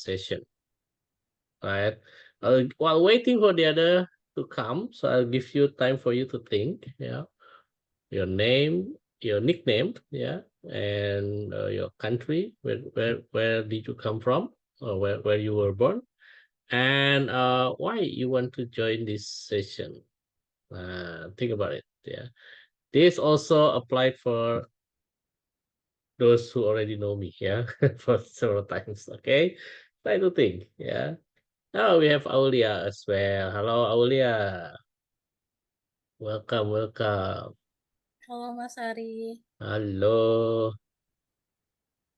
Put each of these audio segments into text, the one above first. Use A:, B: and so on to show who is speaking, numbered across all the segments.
A: session, right? While waiting for the other to come, so I'll give you time for you to think, yeah, your name, your nickname, yeah, and your country, where did you come from, or where you were born, and why you want to join this session. Think about it, yeah. This also applied for those who already know me, yeah, for several times, okay? Try to think, yeah. Now we have Aulia as well. Hello, Aulia. Welcome, welcome.
B: Halo Mas Ari.
A: Hello.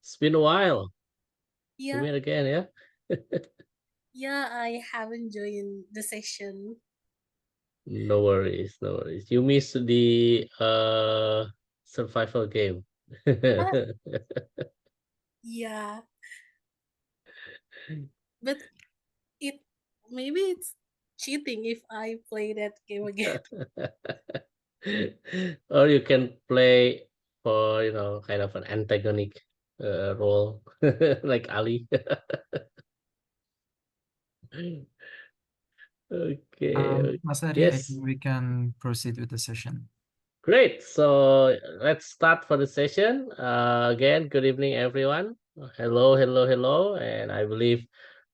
A: It's been a while. We
B: Yeah,
A: meet again, yeah?
B: yeah, I haven't joined the session.
A: No worries, no worries. You missed the survival game.
B: Ah, yeah, but it maybe it's cheating if I play that game again.
A: Or you can play for, kind of an antagonic role, like Ali. Okay,
C: Mas Ari, I
A: yes.
C: think we can proceed with the session.
A: Great. So let's start for the session. Again, good evening, everyone. Hello, hello, hello. And I believe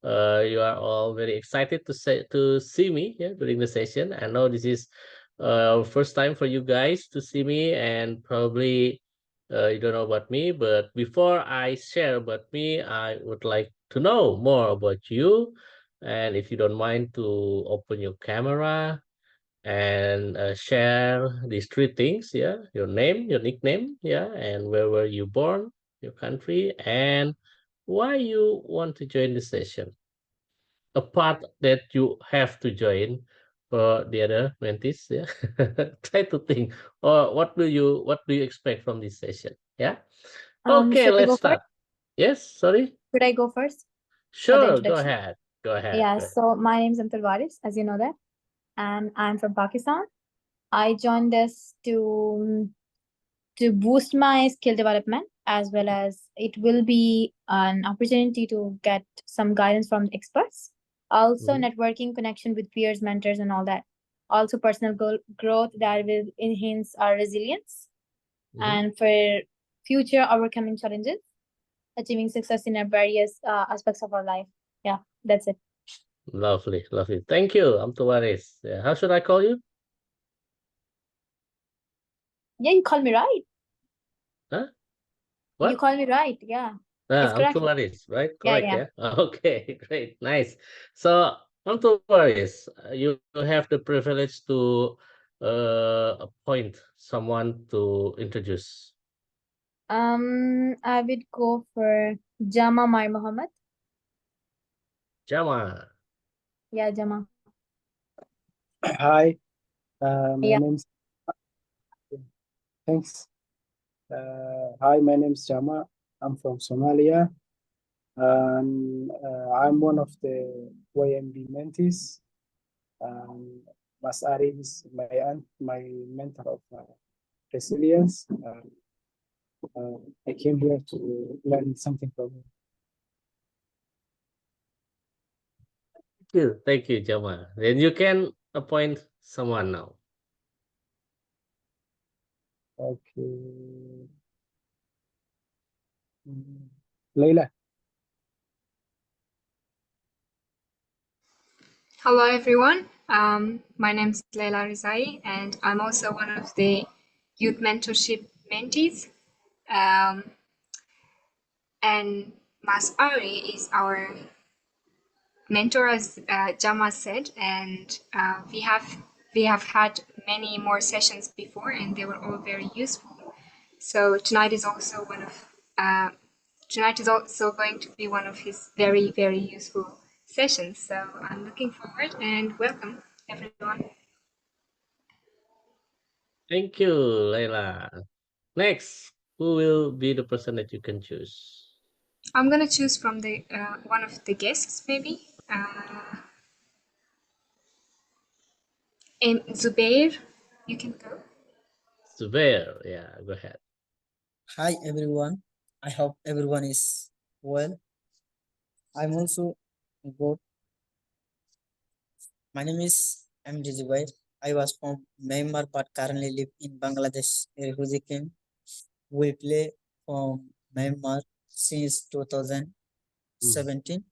A: you are all very excited to see me here during the session. I know this is first time for you guys to see me, and probably you don't know about me. But before I share about me, I would like to know more about you. And if you don't mind to open your camera and share these three things, yeah, your name, your nickname, yeah, and where were you born, your country, and why you want to join the session, a part that you have to join for the other mentees, yeah. Try to think, or what do you expect from this session, yeah. Okay,
D: Should I
A: let's
D: go
A: start.
D: first?
A: Yes, sorry.
D: Should I go first for the
A: Sure, go
D: introduction?
A: ahead, go ahead,
D: Yeah,
A: go ahead.
D: so my name is Amtul Waris, as you know that, and I'm from Pakistan. I joined this to boost my skill development, as well as it will be an opportunity to get some guidance from experts. Also,
A: Mhm,
D: networking, connection with peers, mentors, and all that. Also, personal growth that will enhance our resilience
A: mhm.
D: and for future overcoming challenges, achieving success in our various aspects of our life. Yeah, that's it.
A: Lovely, lovely. Thank you, Amtuwaris. Yeah, how should I call you?
D: Yeah, you call me right.
A: Huh?
D: You
A: What?
D: call me right. Yeah, it's correct.
A: Amtuwaris, right?
D: Yeah,
A: Correct,
D: yeah.
A: yeah? Okay, great, nice. So, Amtuwaris, you have the privilege to appoint someone to introduce.
D: I would go for Jama Mai Muhammad.
A: Jama.
D: Yeah, Jama.
E: Hi, my
D: Yeah.
E: name's thanks. Hi, my name's Jama. I'm from Somalia, and I'm one of the YMP mentees. Mas Ari is my mentor of resilience. I came here to learn something from him.
A: Thank you, Jama. Then you can appoint someone now.
E: Okay. Leila.
F: Hello, everyone. My name is Leila Rizai, and I'm also one of the youth mentorship mentees. And Mas Ari is our mentor, as Jama said, and we have had many more sessions before, and they were all very useful. So tonight is also going to be one of his very, very useful sessions. So I'm looking forward, and welcome everyone.
A: Thank you, Leila. Next, who will be the person that you can choose?
F: I'm gonna choose from the one of the guests, maybe. Zubair, you can go.
A: Zubair, yeah, go ahead.
G: Hi everyone. I hope everyone is well. I'm also good. My name is MD Zubair. I was from Myanmar but currently live in Bangladesh refugee camp. We play from Myanmar since 2017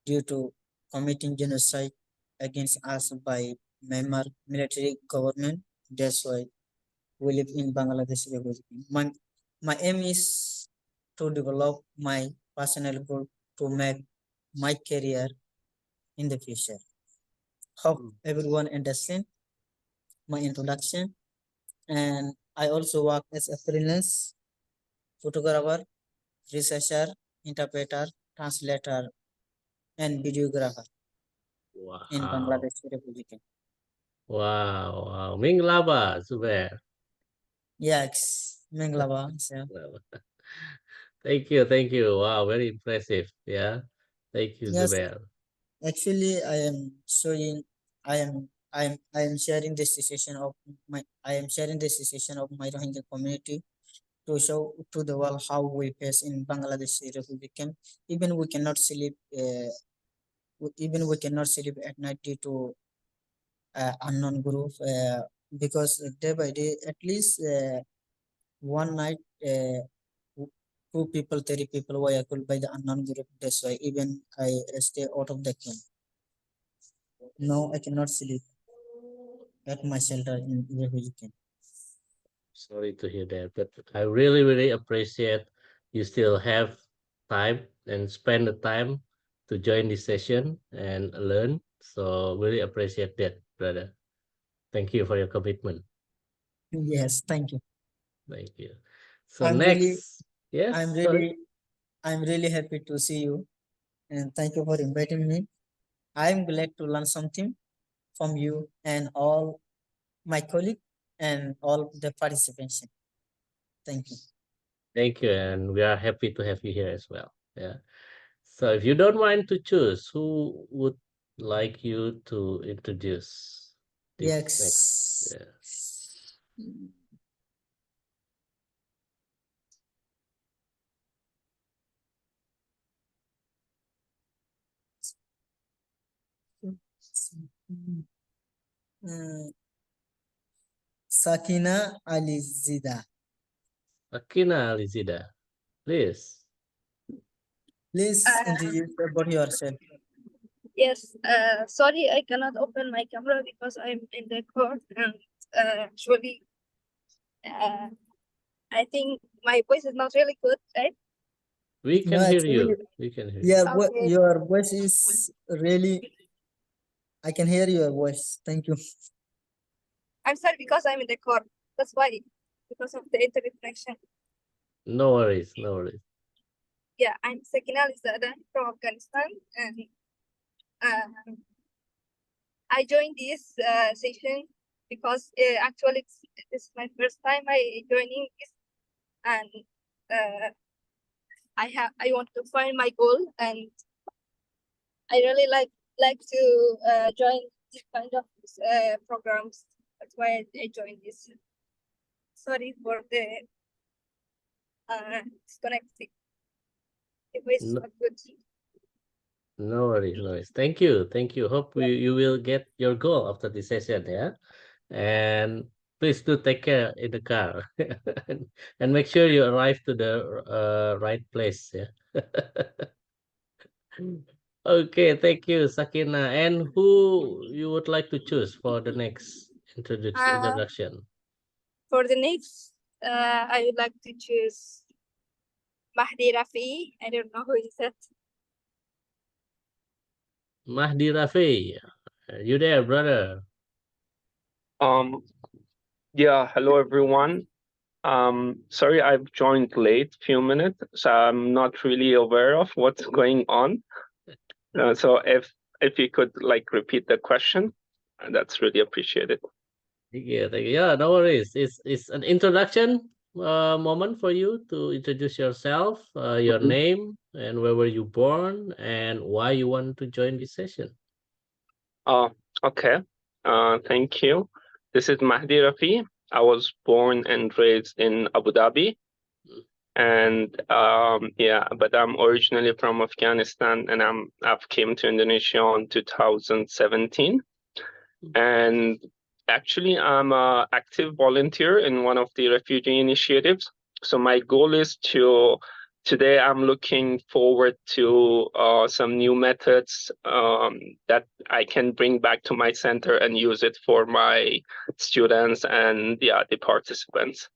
G: due to committing genocide against us by Myanmar military government. That's why we live in Bangladesh refugee camp. My aim is to develop my personal goal to make my career in the future. Hope everyone understand my introduction. And I also work as a freelance photographer, researcher, interpreter, translator, and videographer in
A: Wow.
G: Bangladesh refugee camp.
A: Wow. Wow. Minglaba, Zubair.
G: Yes, Menglaba. So,
A: Thank you. Thank you. Wow. Very impressive. Yeah. Thank you,
G: yes,
A: Zubair.
G: actually, I am sharing the situation of my Rohingya community to show to the world how we face in Bangladesh refugee camp. Even we cannot sleep. Even we cannot sleep at night due to unknown group. Because day by day, at least one night, two people, 3 people were killed by the unknown group. That's why even I stay out of the camp. No, I cannot sleep at my shelter in refugee camp.
A: Sorry to hear that, but I really, really appreciate you still have time and spend the time to join this session and learn. So really appreciate that, brother. Thank you for your commitment.
G: Yes, thank you.
A: Thank you. So
G: I'm
A: next, yes,
G: I'm
A: sorry.
G: really happy to see you, and thank you for inviting me. I'm glad to learn something from you and all my colleagues and all the participants. Thank you.
A: Thank you, and we are happy to have you here as well. Yeah. So if you don't mind to choose, who would like you to introduce the next?
G: Yes.
A: Yeah.
G: Mm, Sakina Alizida.
A: Akina Alizida, please.
G: Please introduce about yourself.
H: Yes, sorry, I cannot open my camera because I'm in the court and actually, I think my voice is not really good, right?
A: We can
G: No,
A: hear
G: actually,
A: you. We can hear you.
G: yeah,
H: Okay.
G: your voice is really. I can hear your voice. Thank you.
H: I'm sorry because I'm in the court. That's why, because of the internet connection.
A: No worries, no worries.
H: Yeah, I'm Sakina Alizada from Afghanistan, and I joined this session because actually this is my first time I joining this, and I want to find my goal, and I really like to join this kind of programs. That's why I joined this. Sorry for the disconnecting. The voice is
A: No,
H: not good.
A: no worries, no worries. Thank you, thank you. Hope you will get your goal after this session, yeah. And please do take care in the car, and make sure you arrive to the right place, yeah. Okay, thank you, Sakina. And who you would like to choose for the next introduction?
H: For the next, I would like to choose Mahdi Rafi. I don't know who is that.
A: Mahdi Rafi, you there, brother?
I: Yeah, hello everyone. Sorry I've joined late, few minutes, so I'm not really aware of what's going on. So if you could like repeat the question, that's really appreciated.
A: Thank you, thank you. Yeah, no worries. It's an introduction moment for you to introduce yourself, your name, and where were you born, and why you want to join this session.
I: Okay. Thank you. This is Mahdi Rafi. I was born and raised in Abu Dhabi. And yeah, but I'm originally from Afghanistan, and I've came to Indonesia in 2017. And actually, I'm an active volunteer in one of the refugee initiatives. So my goal is to today I'm looking forward to some new methods that I can bring back to my center and use it for my students and the participants.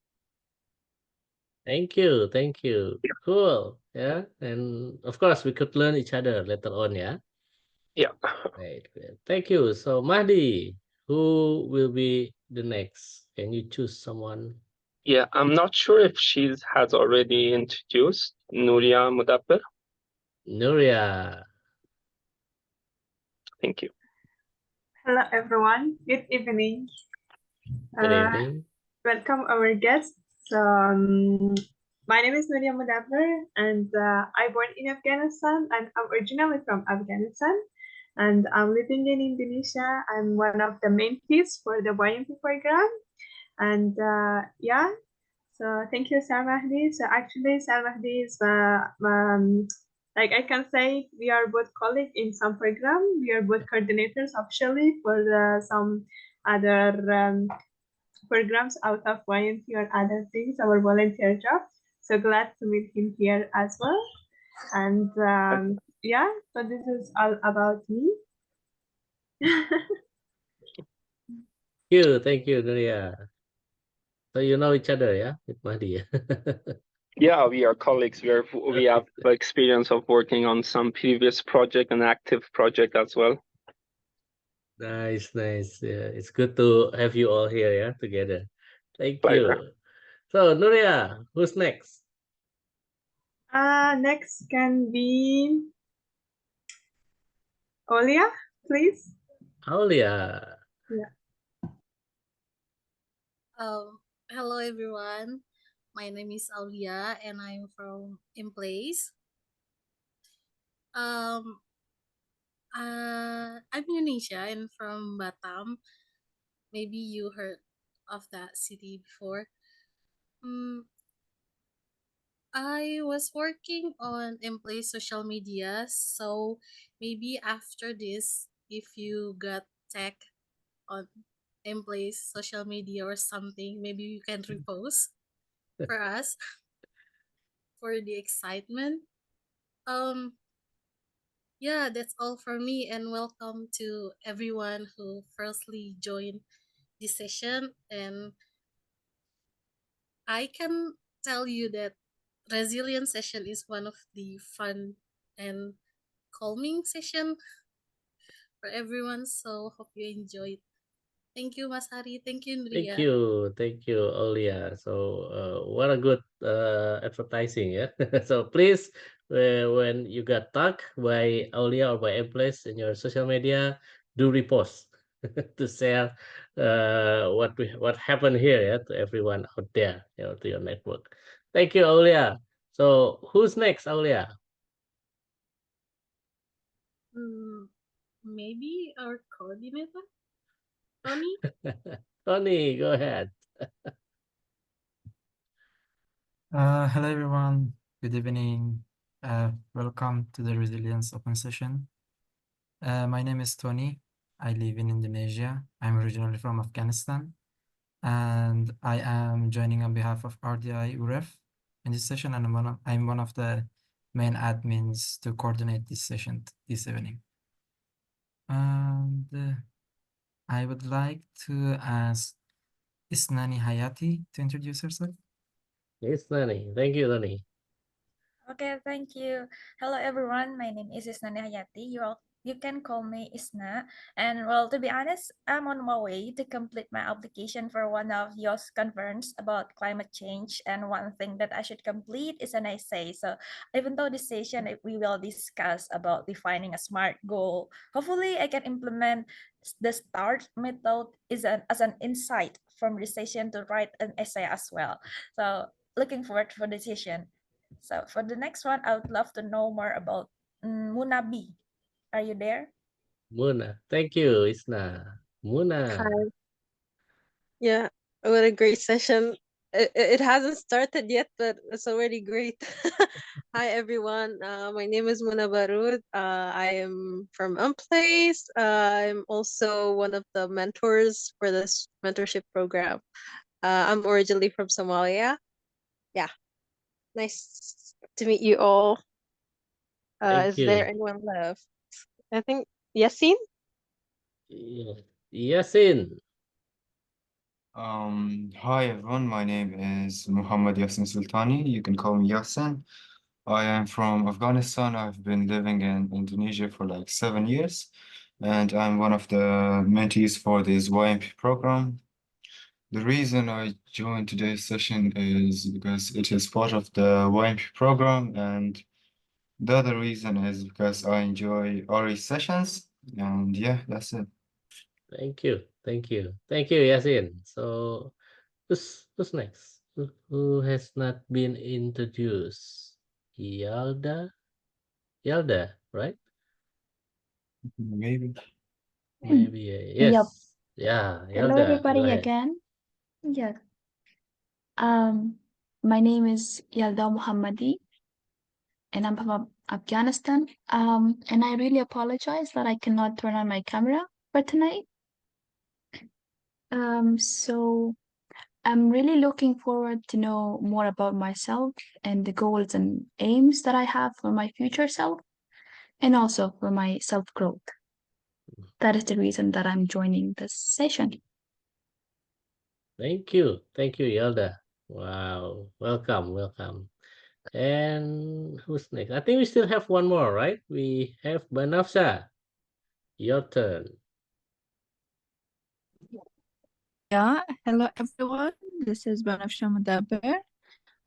A: Thank you, thank you. Cool. Yeah, and of course we could learn each other later on. Yeah.
I: Yeah.
A: Great, great. Thank you. So Mahdi, who will be the next? Can you choose someone?
I: Yeah, I'm not sure if she has already introduced Nuria Mudabbir.
A: Nuria.
I: Thank you.
J: Hello, everyone. Good evening.
A: Good evening.
J: Welcome our guests. My name is Nadia Mudabbir, and I born in Afghanistan, and I'm originally from Afghanistan, and I'm living in Indonesia. I'm one of the mentees for the YMP program, and yeah. So thank you, Sir Mahdi. So actually, Sir Mahdi is like I can say we are both colleagues in some program. We are both coordinators officially for some other programs out of YMP or other things, our volunteer job. So glad to meet him here as well. And yeah, so this is all about me.
A: Thank you, Nuria. So you know each other, yeah, with Mahdi.
I: Yeah, we are colleagues. We have experience of working on some previous project and active project as well.
A: Nice, nice. Yeah, it's good to have you all here, yeah, together. Thank
I: Pleasure.
A: you. So Nuria, who's next?
J: Next can be Olia, please.
A: Aulia.
J: Yeah.
B: Hello everyone. My name is Aulia and I'm from Emplace. I'm Indonesia and from Batam. Maybe you heard of that city before. I was working on Emplace social media, so maybe after this, if you got tag on Emplace social media or something, maybe you can repost for us for the excitement. Yeah, that's all for me, and welcome to everyone who firstly joined this session. And I can tell you that resilience session is one of the fun and calming session for everyone. So hope you enjoyed. Thank you, Mas Hari. Thank you, Nria.
A: Thank you, Aulia. So what a good advertising, yeah. So please, when you got tagged by Aulia or by Emplace in your social media, do repost to share what happened here, yeah, to everyone out there, you know, to your network. Thank you, Aulia. So who's next, Aulia?
B: Maybe our coordinator, Tony.
A: Tony, go ahead.
C: Hello everyone. Good evening. Welcome to the Resilience Open Session. My name is Tony. I live in Indonesia. I'm originally from Afghanistan, and I am joining on behalf of RDI UREF in this session, and I'm one of the main admins to coordinate this session this evening. And I would like to ask Isnani Hayati to introduce herself.
A: Yes, Nani. Thank you, Nani.
K: Okay, thank you. Hello, everyone. My name is Isna Hayati. You can call me Isna. And well, to be honest, I'm on my way to complete my application for one of YOS conference about climate change. And one thing that I should complete is an essay. So even though this session, we will discuss about defining a SMART goal, hopefully I can implement the START method as an insight from this session to write an essay as well. So looking forward for the session. So for the next one, I would love to know more about Munabi. Are you there?
A: Muna. Thank you, Isna. Muna.
L: Hi. Yeah, what a great session. it hasn't started yet, but it's already great. Hi everyone. My name is Muna Barud. I am from Unplace. I'm also one of the mentors for this mentorship program. I'm originally from Somalia. Yeah, nice to meet you all.
A: Thank
L: Is there
A: you.
L: anyone left? I think Yasin.
A: Yeah. Yasin.
M: Hi everyone, my name is Muhammad Yasin Sultani. You can call me Yasin. I am from Afghanistan. I've been living in Indonesia for like 7 years, and I'm one of the mentees for this YMP program. The reason I joined today's session is because it is part of the YMP program, and the other reason is because I enjoy RE sessions, and yeah, that's it.
A: Thank you. Thank you. Thank you, Yasin. So who's next? Who has not been introduced? Yalda? Yalda, right?
M: Maybe.
A: Maybe.
D: Yep.
A: Yes. Yeah,
D: Hello,
A: Yalda, go
D: everybody,
A: ahead.
D: again. Yeah. My name is Yalda Muhammadi, and I'm from Afghanistan. And I really apologize that I cannot turn on my camera for tonight. So I'm really looking forward to know more about myself and the goals and aims that I have for my future self, and also for my self-growth. That is the reason that I'm joining this session.
A: Thank you. Thank you, Yalda. Wow. Welcome. Welcome. And who's next? I think we still have one more, right? We have Banafsa. Your turn.
N: Yeah, hello everyone. This is Banafsha Madaber.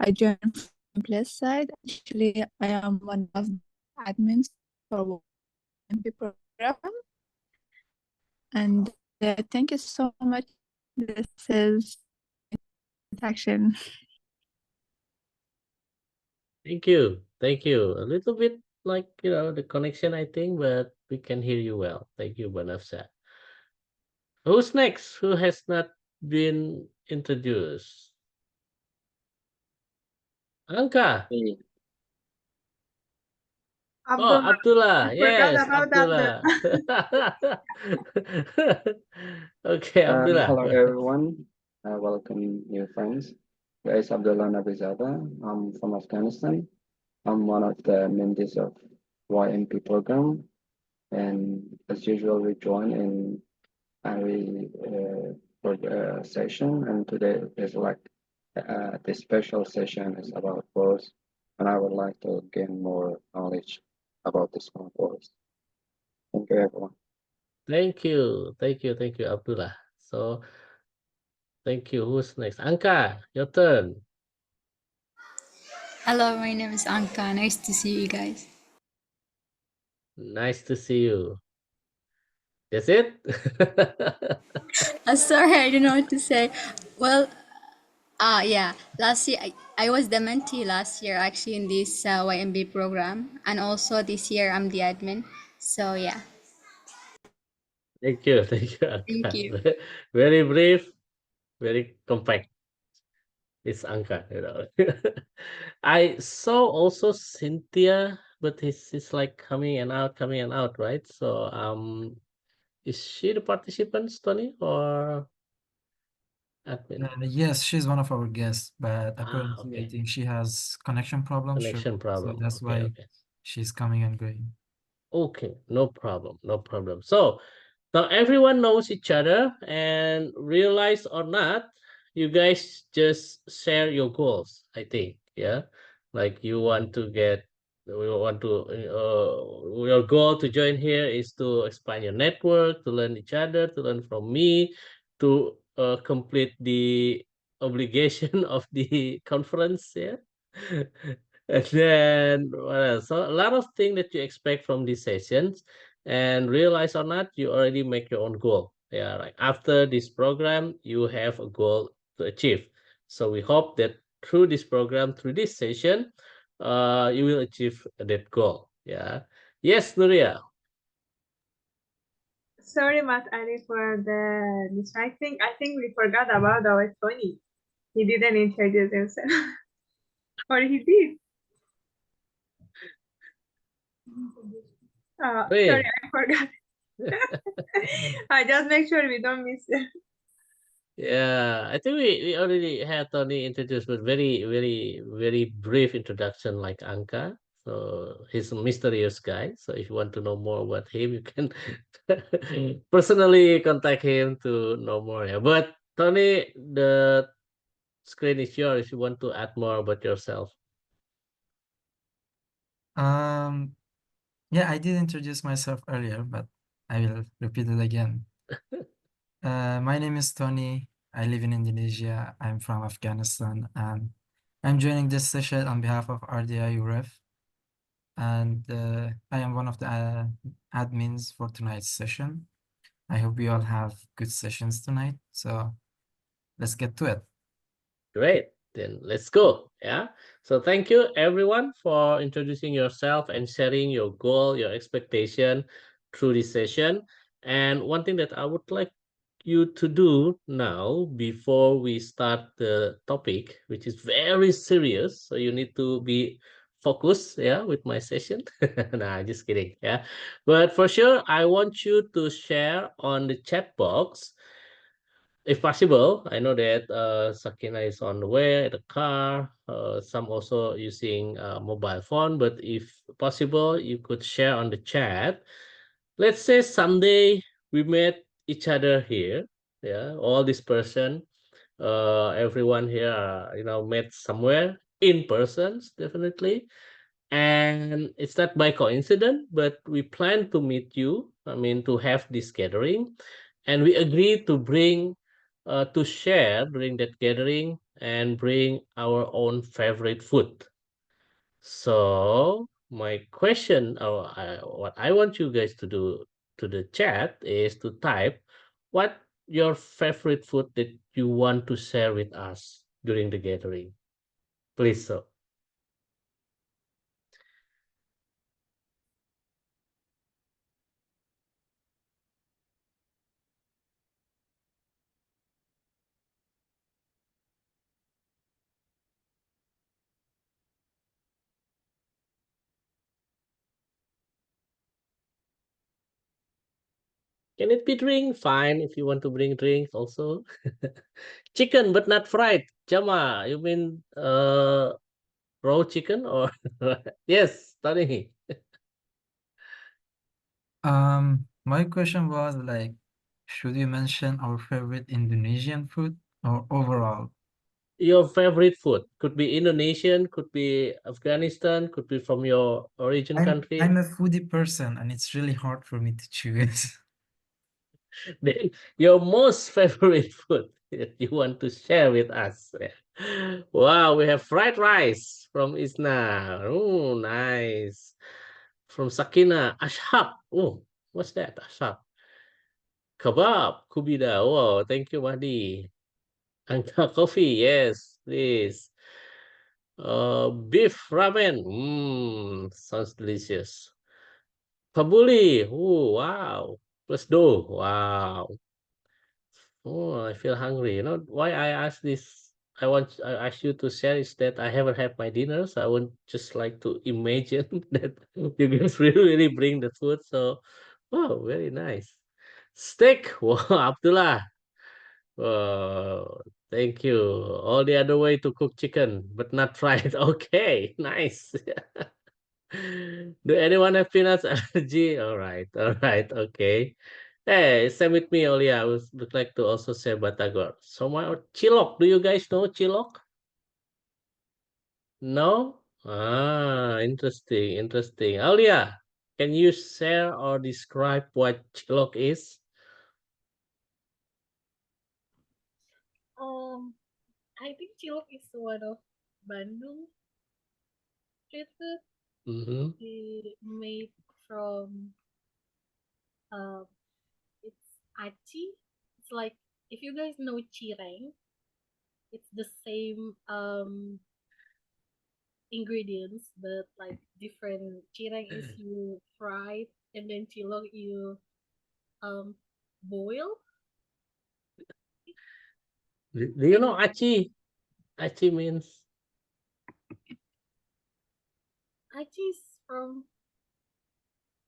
N: I joined from Place Side. Actually, I am one of the admins for YMP program. And thank you so much. This is introduction.
A: Thank you. Thank you. A little bit like, the connection, I think, but we can hear you well. Thank you, Banafsa. Who's next? Who has not been introduced? Anka. Oh,
J: Abdullah.
A: Abdullah.
J: I forgot
A: Yes,
J: about Abdullah.
A: Abdullah. Okay, Abdullah.
O: Hello everyone, welcome new friends. There is Abdullah Nabizada. I'm from Afghanistan. I'm one of the mentees of YMP program, and as usual, we join in every session. And today is like this special session is about course, and I would like to gain more knowledge about this one course. Thank you, everyone.
A: Thank you. Thank you. Thank you, Abdullah. So, thank you. Who's next? Anka, your turn.
P: Hello, my name is Anka. Nice to see you guys.
A: Nice to see you. That's it?
P: Sorry, I don't know what to say. Well, yeah. Last year, I was the mentee last year actually in this YMB program. And also this year, I'm the admin. So, yeah.
A: Thank you. Thank you,
P: Thank
A: Anka.
P: you.
A: Very brief, very compact. It's Anka, I saw also Cynthia, but he's like coming and out, right? So, is she the participant, Tony, or admin?
C: Yes, she's one of our guests, but apparently I
A: Okay.
C: think she has connection problems.
A: Connection
C: So
A: problem.
C: that's
A: Okay,
C: why
A: okay.
C: she's coming and going.
A: Okay, no problem, no problem. So now everyone knows each other, and realize or not, you guys just share your goals, I think. Yeah. Like you want to get, you want to, your goal to join here is to expand your network, to learn each other, to learn from me, to complete the obligation of the conference. Yeah. And then what else? So a lot of things that you expect from these sessions, and realize or not, you already make your own goal. Yeah, like after this program, you have a goal to achieve. So we hope that through this program, through this session, you will achieve that goal. Yeah. Yes, Nuria.
J: Sorry, Matt Ali, for the distracting. I think we forgot about our Tony. He didn't introduce himself. Or he did. Sorry,
A: Hey.
J: I forgot. I just make sure we don't miss it.
A: Yeah, I think we already had Tony introduced, but very brief introduction like Anka. So he's a mysterious guy. So if you want to know more about him, you can personally contact him to know more. Yeah. But Tony, the screen is yours if you want to add more about yourself.
C: Yeah, I did introduce myself earlier, but I will repeat it again. My name is Tony. I live in Indonesia. I'm from Afghanistan, and I'm joining this session on behalf of RDI UREF. And I am one of the admins for tonight's session. I hope we all have good sessions tonight. So let's get to it.
A: Great. Then let's go. Yeah. So thank you everyone for introducing yourself and sharing your goal, your expectation through this session. And one thing that I would like you to do now before we start the topic, which is very serious. So you need to be focused, yeah, with my session. Nah, just kidding. Yeah. But for sure, I want you to share on the chat box if possible. I know that Sakina is on the way, the car, some also using mobile phone, but if possible, you could share on the chat. Let's say someday we met each other here, yeah, all this person, everyone here, met somewhere in persons, definitely. And it's not by coincidence, but we plan to meet you, I mean, to have this gathering, and we agreed to bring to share during that gathering and bring our own favorite food. So my question, or what I want you guys to do to the chat is to type what your favorite food that you want to share with us during the gathering. Please, so. Can it be drink? Fine, if you want to bring drinks also. Chicken, but not fried. Jama, you mean raw chicken or yes, Tony.
C: My question was like, should you mention our favorite Indonesian food or overall?
A: Your favorite food could be Indonesian, could be Afghanistan, could be from your origin country.
C: I'm a foodie person, and it's really hard for me to choose.
A: Then your most favorite food that you want to share with us. Wow, we have fried rice from Isna. Oh, nice. From Sakina, Ashab. Oh, what's that? Ashab. Kebab, Kubida. Wow, thank you, Mahdi. Angka coffee, yes, please. Beef ramen. Sounds delicious. Pabuli. Oh, wow. Plus dough. Wow. Oh, I feel hungry. You know why I ask this? I ask you to share is that I haven't had my dinner, so I would just like to imagine that you guys really bring the food. So, wow, very nice. Steak. Wow, Abdullah. Oh, thank you. All the other way to cook chicken, but not fried. Okay, nice. Do anyone have peanuts allergy? All right, okay. Hey, same with me, Olia. Would like to also say Batagor. So my Chilok. Do you guys know Chilok? No? Ah, interesting, interesting. Olia, can you share or describe what Chilok is?
B: I think cilok is one of Bandung street food.
A: Mm-hmm.
B: Made from um, it's aci. It's like if you guys know cireng, it's the same ingredients, but like different. Cireng is you fry, and then cilok you boil.
A: Do you know aci? Aci means
B: Aci is from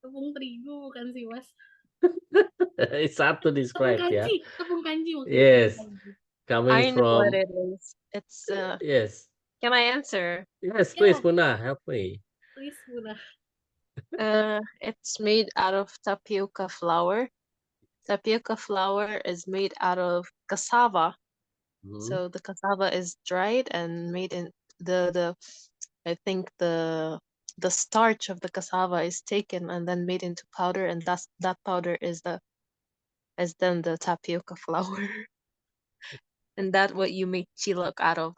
B: tepung terigu bukan sih Mas?
A: it's hard to
B: Tepung
A: describe, yeah.
B: kanji, tepung kanji maksudnya.
A: Yes,
B: Tepung kanji.
A: coming
L: I know what
A: from
L: it is. It's
A: yes,
L: can I answer?
A: yes. Please,
B: Yeah,
A: Muna, help me.
B: please Muna.
L: It's made out of tapioca flour. Tapioca flour is made out of cassava.
A: Mhm.
L: So the cassava is dried and made in the I think the starch of the cassava is taken and then made into powder, and that powder is then the tapioca flour. And that what you make chilok out of.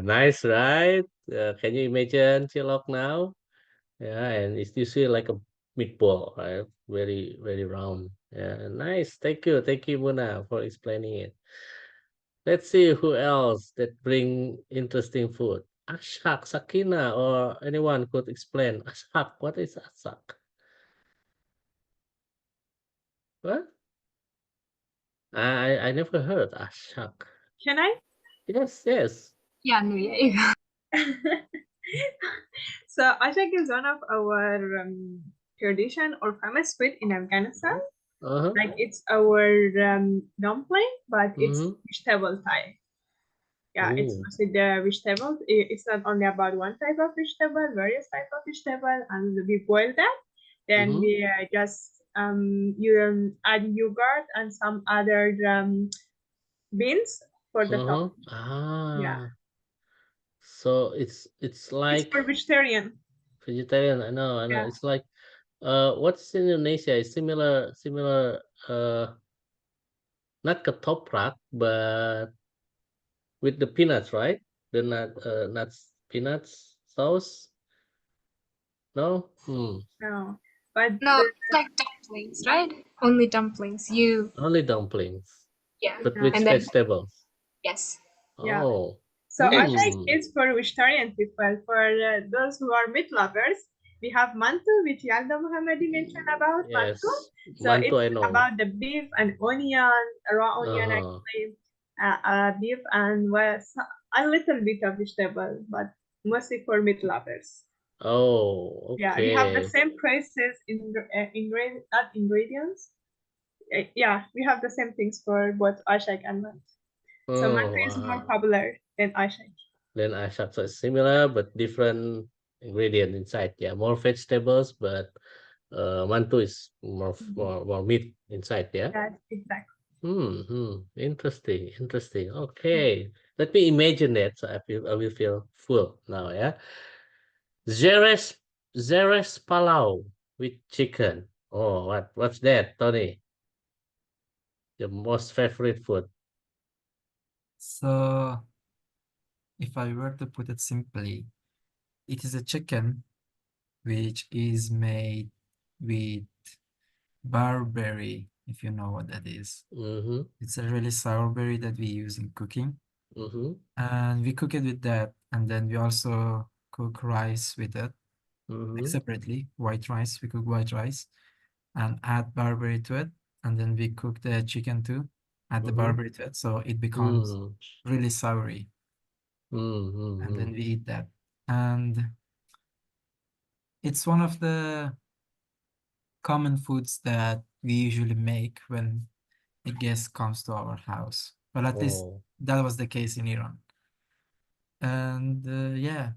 A: Nice, right? Can you imagine cilok now? Yeah, and it's usually like a meatball, right? Very, very round. Yeah, nice. Thank you, Muna, for explaining it. Let's see who else that bring interesting food. Ashak, Sakina, or anyone could explain. Ashak, what is Ashak? What? I never heard Ashak.
J: Can I?
A: Yes, yes.
F: Yeah, no, yeah.
J: So ashak is one of our tradition or famous food in Afghanistan.
A: Uh-huh.
J: Like it's our dumpling, but it's
A: Mm-hmm.
J: vegetable type. Yeah, it's
A: Ooh.
J: mostly the vegetables. It's not only about one type of vegetable, various type of vegetable, and we boil that. Then
A: Mm-hmm.
J: we just you add yogurt and some other beans for the top.
A: Uh-huh.
J: Yeah,
A: Ah. So it's
J: it's
A: like
J: for vegetarian.
A: vegetarian. I know, I know.
J: Yeah.
A: It's like what's in Indonesia is similar not ketoprak, but with the peanuts, right? The nuts peanuts sauce. No? Hmm.
J: No, but
F: No, it's like dumplings, right? Only dumplings. You,
A: Only dumplings.
F: yeah.
A: But
J: yeah,
A: with
F: And then,
A: vegetables.
F: yes.
J: yeah.
A: Oh.
J: So ashak
A: Hmm.
J: is for vegetarian people. For those who are meat lovers, we have mantu, which Yalda Muhammadi mentioned about mantu.
A: Yes.
J: So
A: Mantu
J: it's
A: I know.
J: about the beef and onion, raw onion
A: Uh-huh.
J: actually, beef and a little bit of vegetable, but mostly for meat lovers.
A: Oh,
J: Yeah, we have the
A: okay.
J: same prices in not ingredients. Yeah, we have the same things for both ashak and mantu. So mantu
A: Oh,
J: is more popular than ashak.
A: then ashak, so it's similar but different ingredient inside. Yeah, more vegetables, but mantu is more meat inside. Yeah.
J: Yes, exactly.
A: Interesting, interesting. Okay, let me imagine that. So I will feel full now. Yeah. Zeres Zeres Palau with chicken. Oh, what's that, Tony? Your most favorite food?
C: So, if I were to put it simply, it is a chicken which is made with barberry, if you know what that is.
A: Mm-hmm.
C: It's a really sour berry that we use in cooking.
A: Mm-hmm.
C: And we cook it with that, and then we also cook rice with it, like
A: Mm-hmm.
C: separately, white rice. We cook white rice and add barberry to it, and then we cook the chicken too, add the
A: Mm-hmm.
C: barberry to it, so it becomes really soury, and then we eat that. And it's one of the common foods that we usually make when a guest comes to our house. Well, at least
A: Oh,
C: that was the case in Iran. And yeah,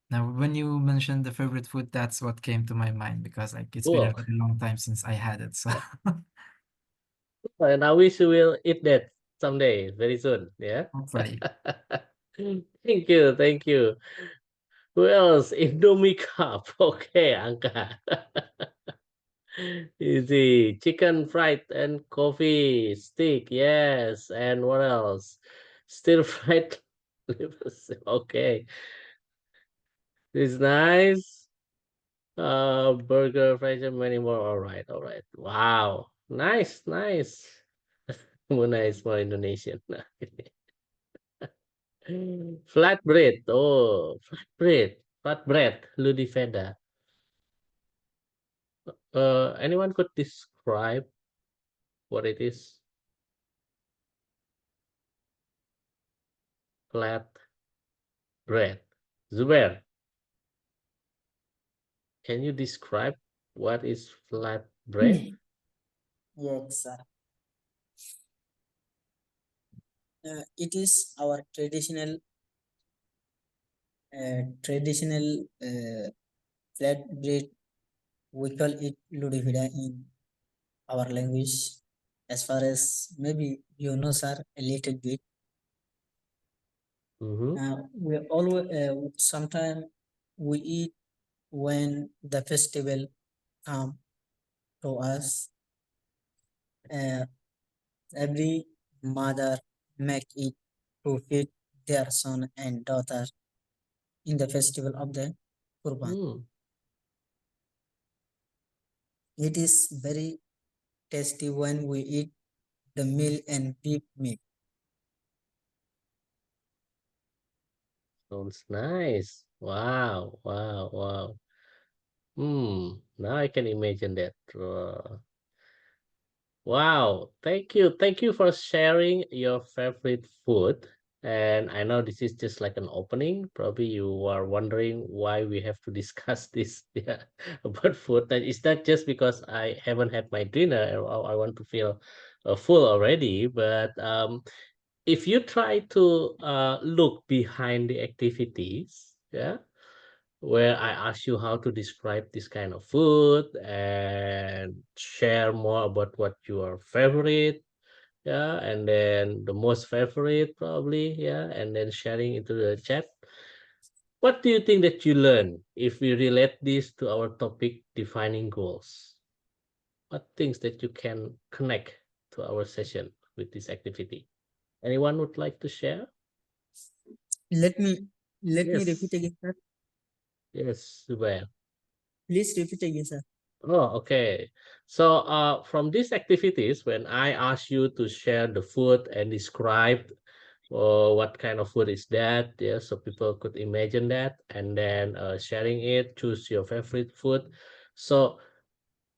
C: now when you mentioned the favorite food, that's what came to my mind because like it's been a
A: cool.
C: very long time since I had it. So
A: And I wish you will eat that someday, very soon. Yeah.
C: hopefully.
A: Thank you, thank you. Who else? Indomie Cup. Okay, Angka. Easy. Chicken fried and coffee stick. Yes. And what else? Stir fried liver soup. Okay. This is nice. Burger, fries, and many more. All right, all right. Wow. Nice, nice. Muna is more Indonesian. Flatbread. Oh, flatbread. Flatbread. Ludiveda. Anyone could describe what it is? flat bread? Zubair, can you describe what is flat bread?
G: Yes, sir. It is our traditional flat bread. We call it ludivida in our language. As far as maybe you know, sir, a little bit. We always sometimes we eat when the festival come to us. Every mother make it to feed their son and daughter in the festival of the Kurban. It is very tasty when we eat the meal and beef meat.
A: Sounds nice. Wow, wow, wow. Now I can imagine that. Wow, thank you for sharing your favorite food. And I know this is just like an opening. Probably you are wondering why we have to discuss this, yeah, about food. That is not just because I haven't had my dinner or I want to feel full already. But if you try to look behind the activities, yeah, where I ask you how to describe this kind of food and share more about what your favorite, yeah, and then the most favorite probably, yeah, and then sharing into the chat. What do you think that you learn if we relate this to our topic defining goals? What things that you can connect to our session with this activity? Anyone would like to share?
G: Let me
A: Yes.
G: repeat again, sir.
A: Yes, Zubair.
G: Please repeat again, sir.
A: Oh, okay. So, from these activities, when I ask you to share the food and describe what kind of food is that, yeah, so people could imagine that, and then sharing it, choose your favorite food. So,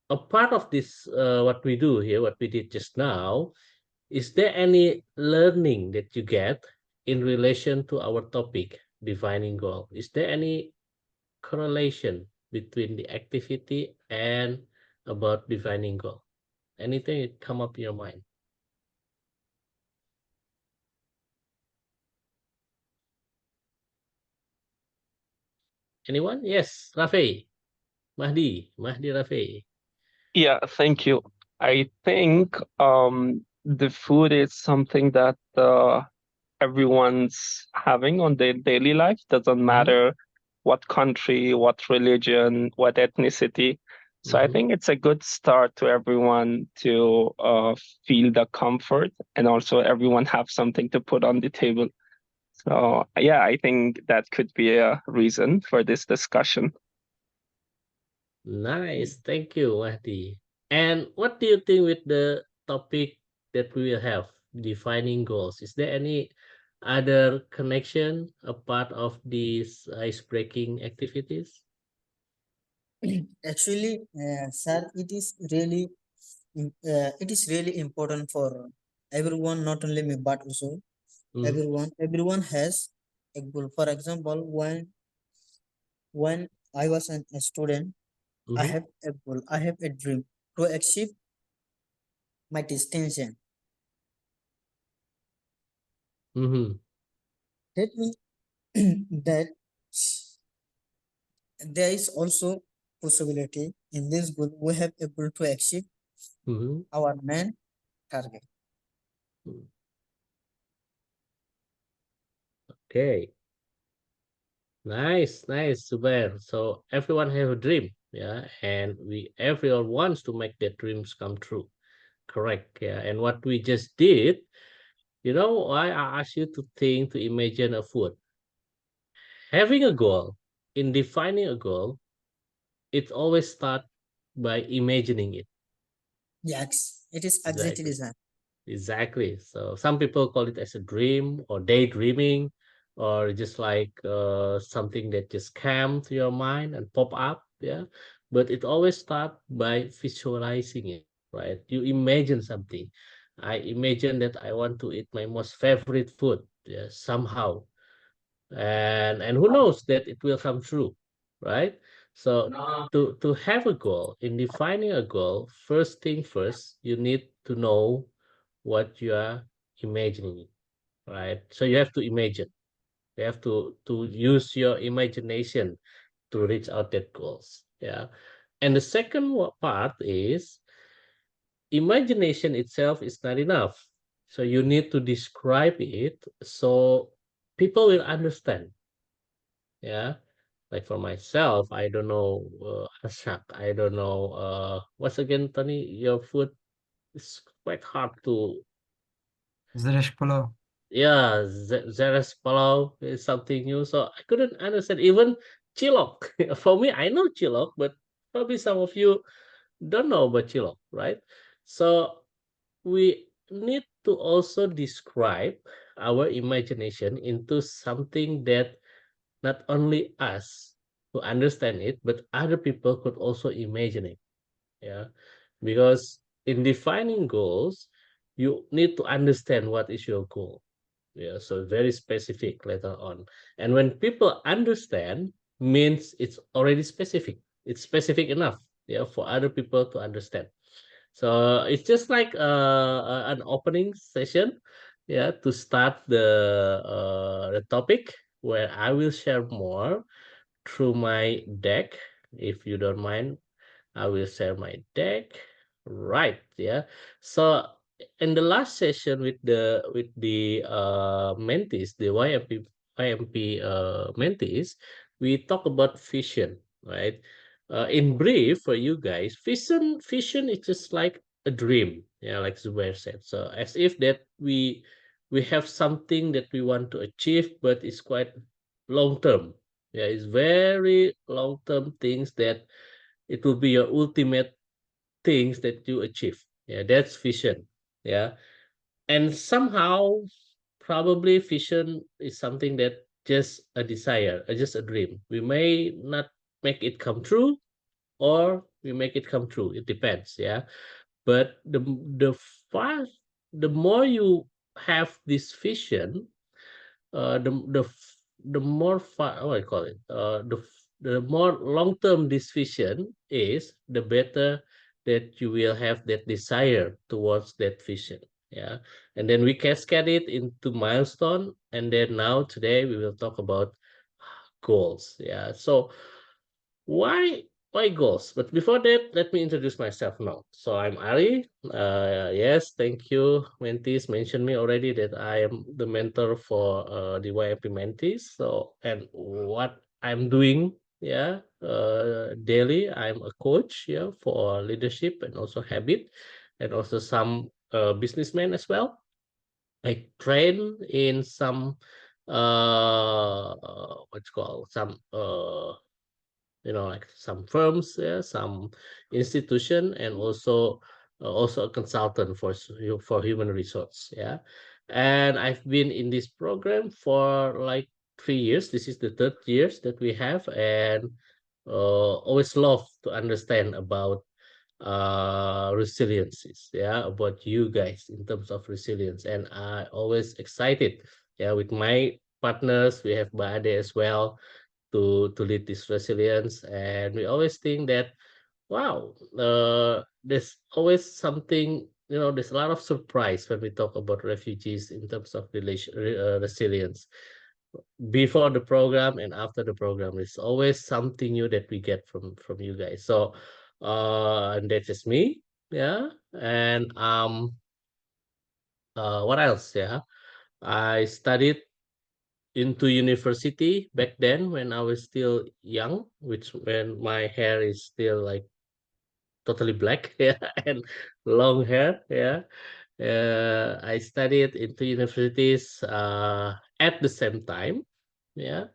A: a part of this, what we do here, what we did just now, is there any learning that you get in relation to our topic, defining goal? Is there any correlation between the activity and about defining goal? Anything that come up in your mind? Anyone? Yes, Rafi, Mahdi, Rafi.
I: Yeah, thank you. I think the food is something that everyone's having on their daily life. Doesn't matter what country, what religion, what ethnicity. So I think it's a good start to everyone to feel the comfort, and also everyone have something to put on the table. So yeah, I think that could be a reason for this discussion.
A: Nice, thank you, Mahdi. And what do you think with the topic that we will have, defining goals? Is there any other connection, a part of these ice-breaking activities?
G: Actually, sir, it is really important for everyone, not only me, but also everyone. Everyone has a goal. For example, when I was a student, I have a goal. I have a dream to achieve my destination. That means that there is also possibility in this goal we have able to achieve our main target.
A: Okay. Nice, nice, Zubair. So everyone have a dream, yeah, and everyone wants to make their dreams come true. Correct, yeah. And what we just did, why I asked you to think, to imagine a food. Having a goal, in defining a goal, it always start by imagining it.
G: Yes, it is exactly that.
A: Exactly. So some people call it as a dream or daydreaming, or just like something that just came to your mind and pop up. Yeah. But it always start by visualizing it, right? You imagine something. I imagine that I want to eat my most favorite food. Yeah, somehow. and who knows that it will come true, right? So to have a goal, in defining a goal, first thing first, you need to know what you are imagining, right? So you have to imagine. You have to use your imagination to reach out that goals. Yeah. And the second part is imagination itself is not enough. So you need to describe it so people will understand. Yeah. Like for myself, I don't know Ashak, I don't know what's again, Tony, your food is quite hard to.
C: Zresh Pulao.
A: Yeah, Zeres Palau is something new. So I couldn't understand even Chilok. For me, I know Chilok, but probably some of you don't know about Chilok, right? So we need to also describe our imagination into something that not only us who understand it, but other people could also imagine it. Yeah, because in defining goals, you need to understand what is your goal. Yeah, so very specific later on. And when people understand, means it's already specific. It's specific enough, yeah, for other people to understand. So it's just like an opening session, yeah, to start the topic where I will share more through my deck, if you don't mind. I will share my deck. Right, yeah. So in the last session with the mentees, the YMP mentees, we talk about vision, right? In brief, for you guys, vision is just like a dream, yeah, like Zubair said. So as if that we have something that we want to achieve, but it's quite long term. Yeah, it's very long term things that it will be your ultimate things that you achieve. Yeah, that's vision. Yeah, and somehow probably vision is something that just a desire, just a dream. We may not make it come true, or we make it come true. It depends. Yeah, but the far the more you have this vision, the more far, what I call it, the more long term this vision is, the better that you will have that desire towards that vision. Yeah, and then we cascade it into milestone, and then now today we will talk about goals. Yeah, so why why goals? But before that, let me introduce myself now. So I'm Ali. Yes, thank you. Mentees mentioned me already that I am the mentor for the YMP mentees. So and what I'm doing, yeah, daily, I'm a coach, yeah, for leadership and also habit, and also some businessmen as well. I train in some what's called some like some firms, yeah, some institution, and also a consultant for for human resource. Yeah, and I've been in this program for like 3 years. This is the third years that we have, and always love to understand about resiliences, yeah, about you guys in terms of resilience. And I always excited, yeah, with my partners. We have Bade as well to lead this resilience, and we always think that wow, there's always something, there's a lot of surprise when we talk about refugees in terms of resilience. Before the program and after the program, there's always something new that we get from you guys. So and that's just me, yeah. And what else? Yeah, I studied into university back then when I was still young, which when my hair is still like totally black, yeah, and long hair, yeah. I studied into universities at the same time, yeah.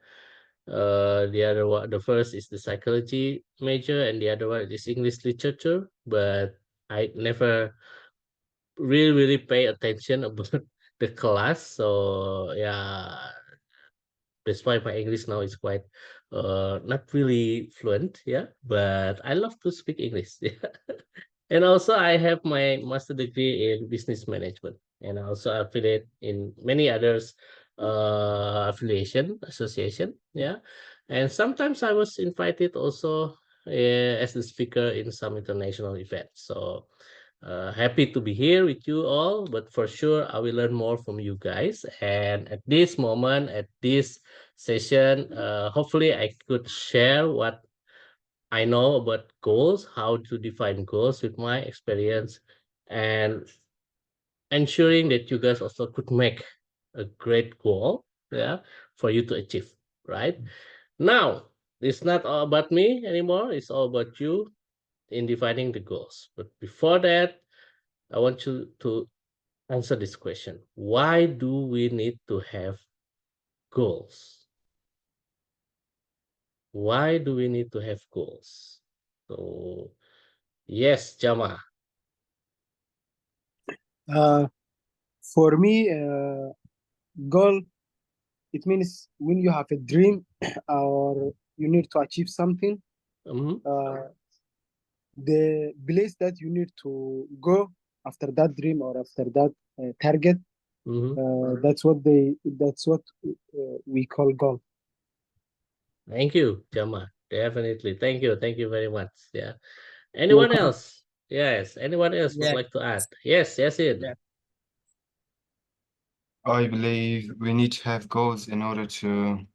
A: The other one, the first is the psychology major, and the other one is English literature. But I never really pay attention about the class, so yeah, that's why my English now is quite not really fluent, yeah, but I love to speak English. Yeah. And also I have my master degree in business management, and also affiliate in many others affiliation association. Yeah, and sometimes I was invited also as the speaker in some international events. So happy to be here with you all, but for sure I will learn more from you guys. And at this moment, at this session, hopefully I could share what I know about goals, how to define goals with my experience, and ensuring that you guys also could make a great goal, yeah, for you to achieve, right? Now, it's not all about me anymore, it's all about you in defining the goals. But before that, I want you to answer this question. Why do we need to have goals? Why do we need to have goals? So, yes, Jama.
E: Uh, for me, goal, it means when you have a dream or you need to achieve something, the place that you need to go after that dream or after that target, that's what we call goal.
A: Thank you, Jama. Definitely. Thank you. Thank you very much. Yeah. Anyone
E: Welcome.
A: else? Yes. Anyone else would
G: Yeah.
A: like to add? Yes. Yes, Id.
G: Yeah.
M: I believe we need to have goals in order to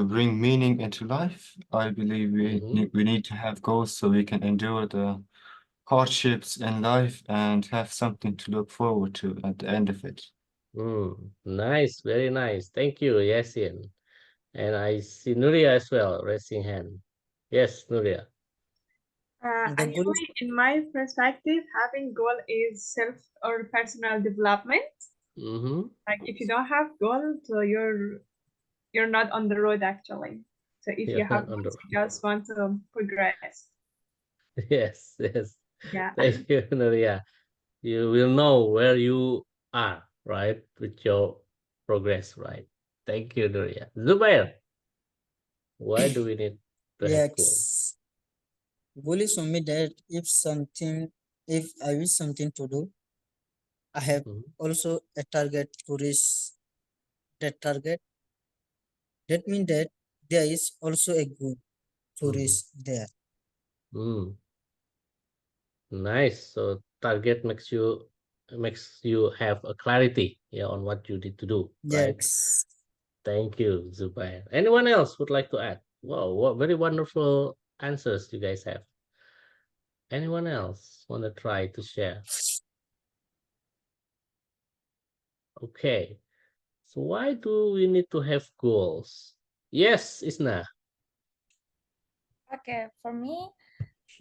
M: bring meaning into life. I believe we need to have goals so we can endure the hardships in life and have something to look forward to at the end of it.
A: Nice. Very nice. Thank you, Yasin. And I see Nuria as well, raising hand. Yes, Nuria.
J: Actually, in my perspective, having goal is self or personal development. Like if you don't have goal, so you're not on the road actually. So if you have goals, you just want to progress.
A: Yes, yes.
J: Yeah.
A: Thank you, Nuria. You will know where you are, right, with your progress, right? Thank you, Nuria. Zubair, why do we need to have goals?
G: Yes. Goal is for me that if I wish something to do, I have also a target to reach that target. That means that there is also a goal to reach there.
A: Nice. So target makes you have a clarity, yeah, on what you need to do, right?
G: Yes.
A: Thank you, Zubair. Anyone else would like to add? Wow, what very wonderful answers you guys have. Anyone else want to try to share? Okay. So why do we need to have goals? Yes, Isna.
K: Okay, for me,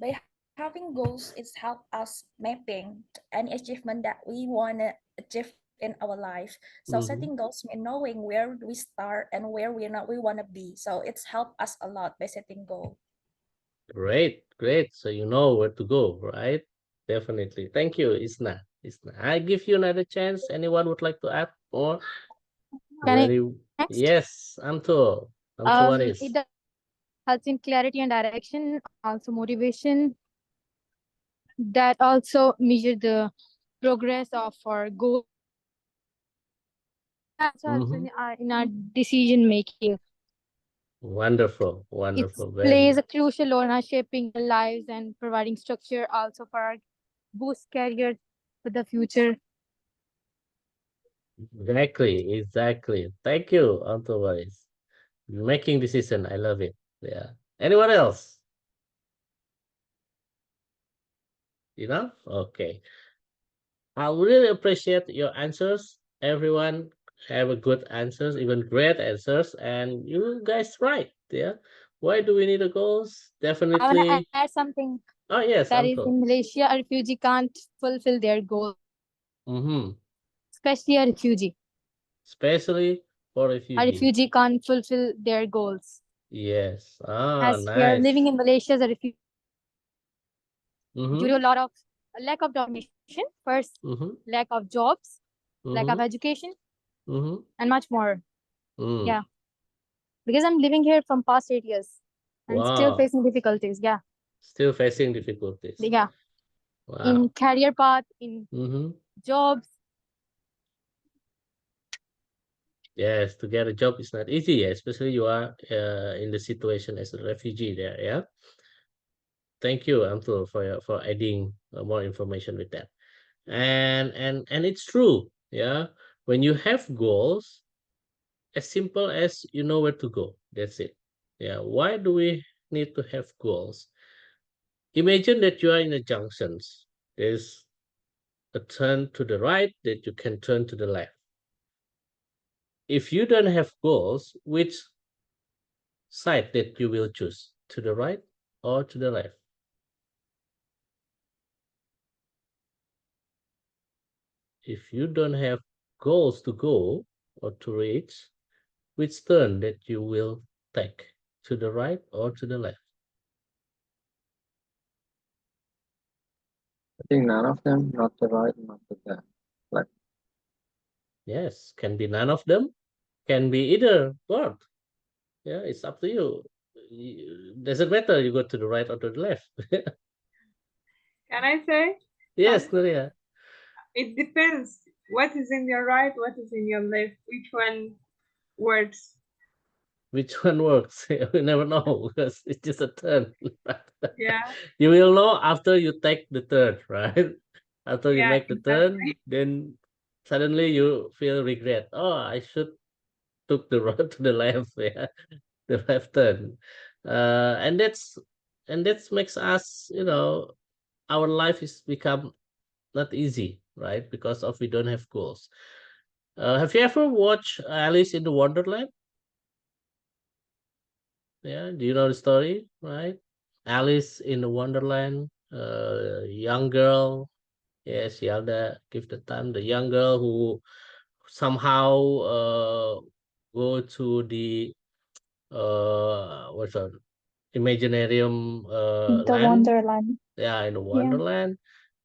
K: by having goals, it's help us mapping any achievement that we want to achieve in our life. So setting goals mean knowing where we start and where we want to be. So it's helped us a lot by setting goals.
A: Great, great. So you know where to go, right? Definitely. Thank you, Isna. Isna. I give you another chance. Anyone would like to add more?
D: Can I
A: Very
D: next?
A: yes, Anto. Anto, what is?
D: It helps in clarity and direction, also motivation. That also measure the progress of our goal. Also helps in our decision making.
A: Wonderful,
D: It
A: wonderful.
D: plays
A: Very
D: a crucial role in our shaping our lives and providing structure also for our boost career for the future.
A: exactly. Thank you, Anto. What is? Making decision. I love it. Yeah. Anyone else? Enough? Okay. I really appreciate your answers. Everyone have a good answers, even great answers, and you guys right. Yeah. Why do we need a goals?
D: I want
A: Definitely.
D: to add something.
A: Oh yes,
D: That is,
A: Anto.
D: in Malaysia, a refugee can't fulfill their goals, especially a refugee.
A: Especially for
D: A
A: refugee.
D: refugee can't fulfill their goals.
A: Yes.
D: As we are
A: Nice.
D: living in Malaysia as a refugee, due to a lot of lack of documentation, first, lack of jobs, lack of education, and much more. Yeah. Because I'm living here from past 8 years and still
A: Wow.
D: facing difficulties. Yeah.
A: Still facing difficulties.
D: Yeah.
A: Wow.
D: In career path, in jobs.
A: Yes, to get a job is not easy, especially you are in the situation as a refugee there. Yeah. Thank you, Amtul, for adding more information with that. And it's true. Yeah. When you have goals, as simple as you know where to go. That's it. Yeah. Why do we need to have goals? Imagine that you are in a junctions. There's a turn to the right that you can turn to the left. If you don't have goals, which side that you will choose? To the right or to the left? If you don't have goals to go or to reach, which turn that you will take? To the right or to the left?
O: I think none of them, not the right, not the left.
A: Yes, can be none of them, can be either both. Yeah, it's up to you. Doesn't matter you go to the right or to the left.
J: Can I say?
A: Yes, Nuria.
J: It depends. What is in your right, what is in your left, which one works?
A: Which one works? We never know because it's just a turn.
J: Yeah.
A: You will know after you take the turn, right? After you
J: Yeah,
A: make the turn,
J: exactly.
A: then suddenly you feel regret. Oh, I should took the road to the left, yeah, the left turn. And that makes us, our life is become not easy, right? Because of we don't have goals. Have you ever watched Alice in the Wonderland? Yeah, do you know the story, right? Alice in the Wonderland, young girl. Yes, Yalda, give the time. The young girl who somehow go to the what's that? Imaginarium
D: The
A: land.
D: Wonderland.
A: Yeah, in the
D: Yeah.
A: Wonderland.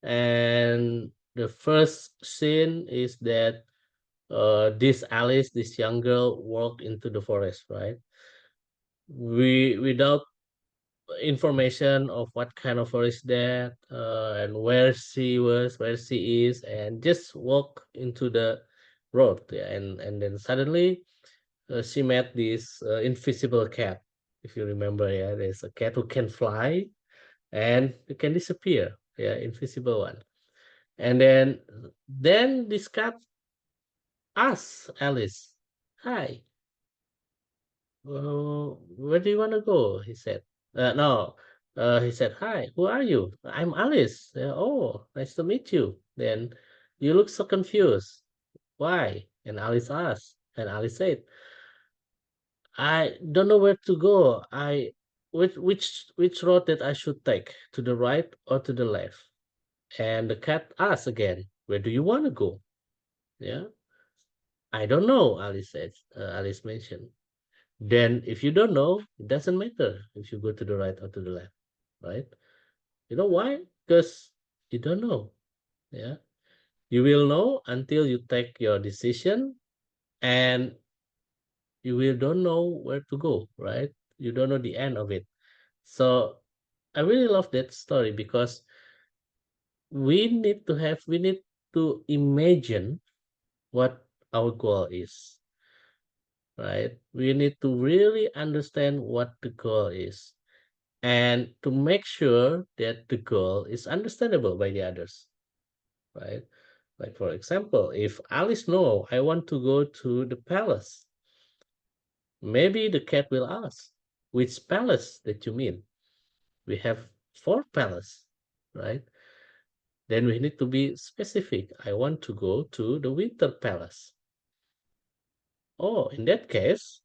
A: And the first scene is that this Alice, this young girl, walked into the forest, right? Without information of what kind of forest that and where she was, where she is, and just walk into the road. Yeah, and then suddenly she met this invisible cat. If you remember, yeah, there's a cat who can fly and you can disappear. Yeah, invisible one. And then this cat asks Alice, "Hi, where do you want to go?" He said. No, he said, "Hi, who are you?" "I'm Alice." "Oh, nice to meet you." Then, "You look so confused. Why?" And Alice asked, and Alice said, "I don't know where to go. Which road that I should take, to the right or to the left?" And the cat asked again, "Where do you want to go?" Yeah, "I don't know," Alice said. Alice mentioned. Then, if you don't know, it doesn't matter if you go to the right or to the left, right? You know why? Because you don't know. Yeah, you will know until you take your decision, and you will don't know where to go, right? You don't know the end of it. So I really love that story because we need to imagine what our goal is, right? We need to really understand what the goal is and to make sure that the goal is understandable by the others, right? Like for example, if Alice know I want to go to the palace, maybe the cat will ask, which palace that you mean? We have 4 palace, right? Then we need to be specific. I want to go to the winter palace. Oh, in that case,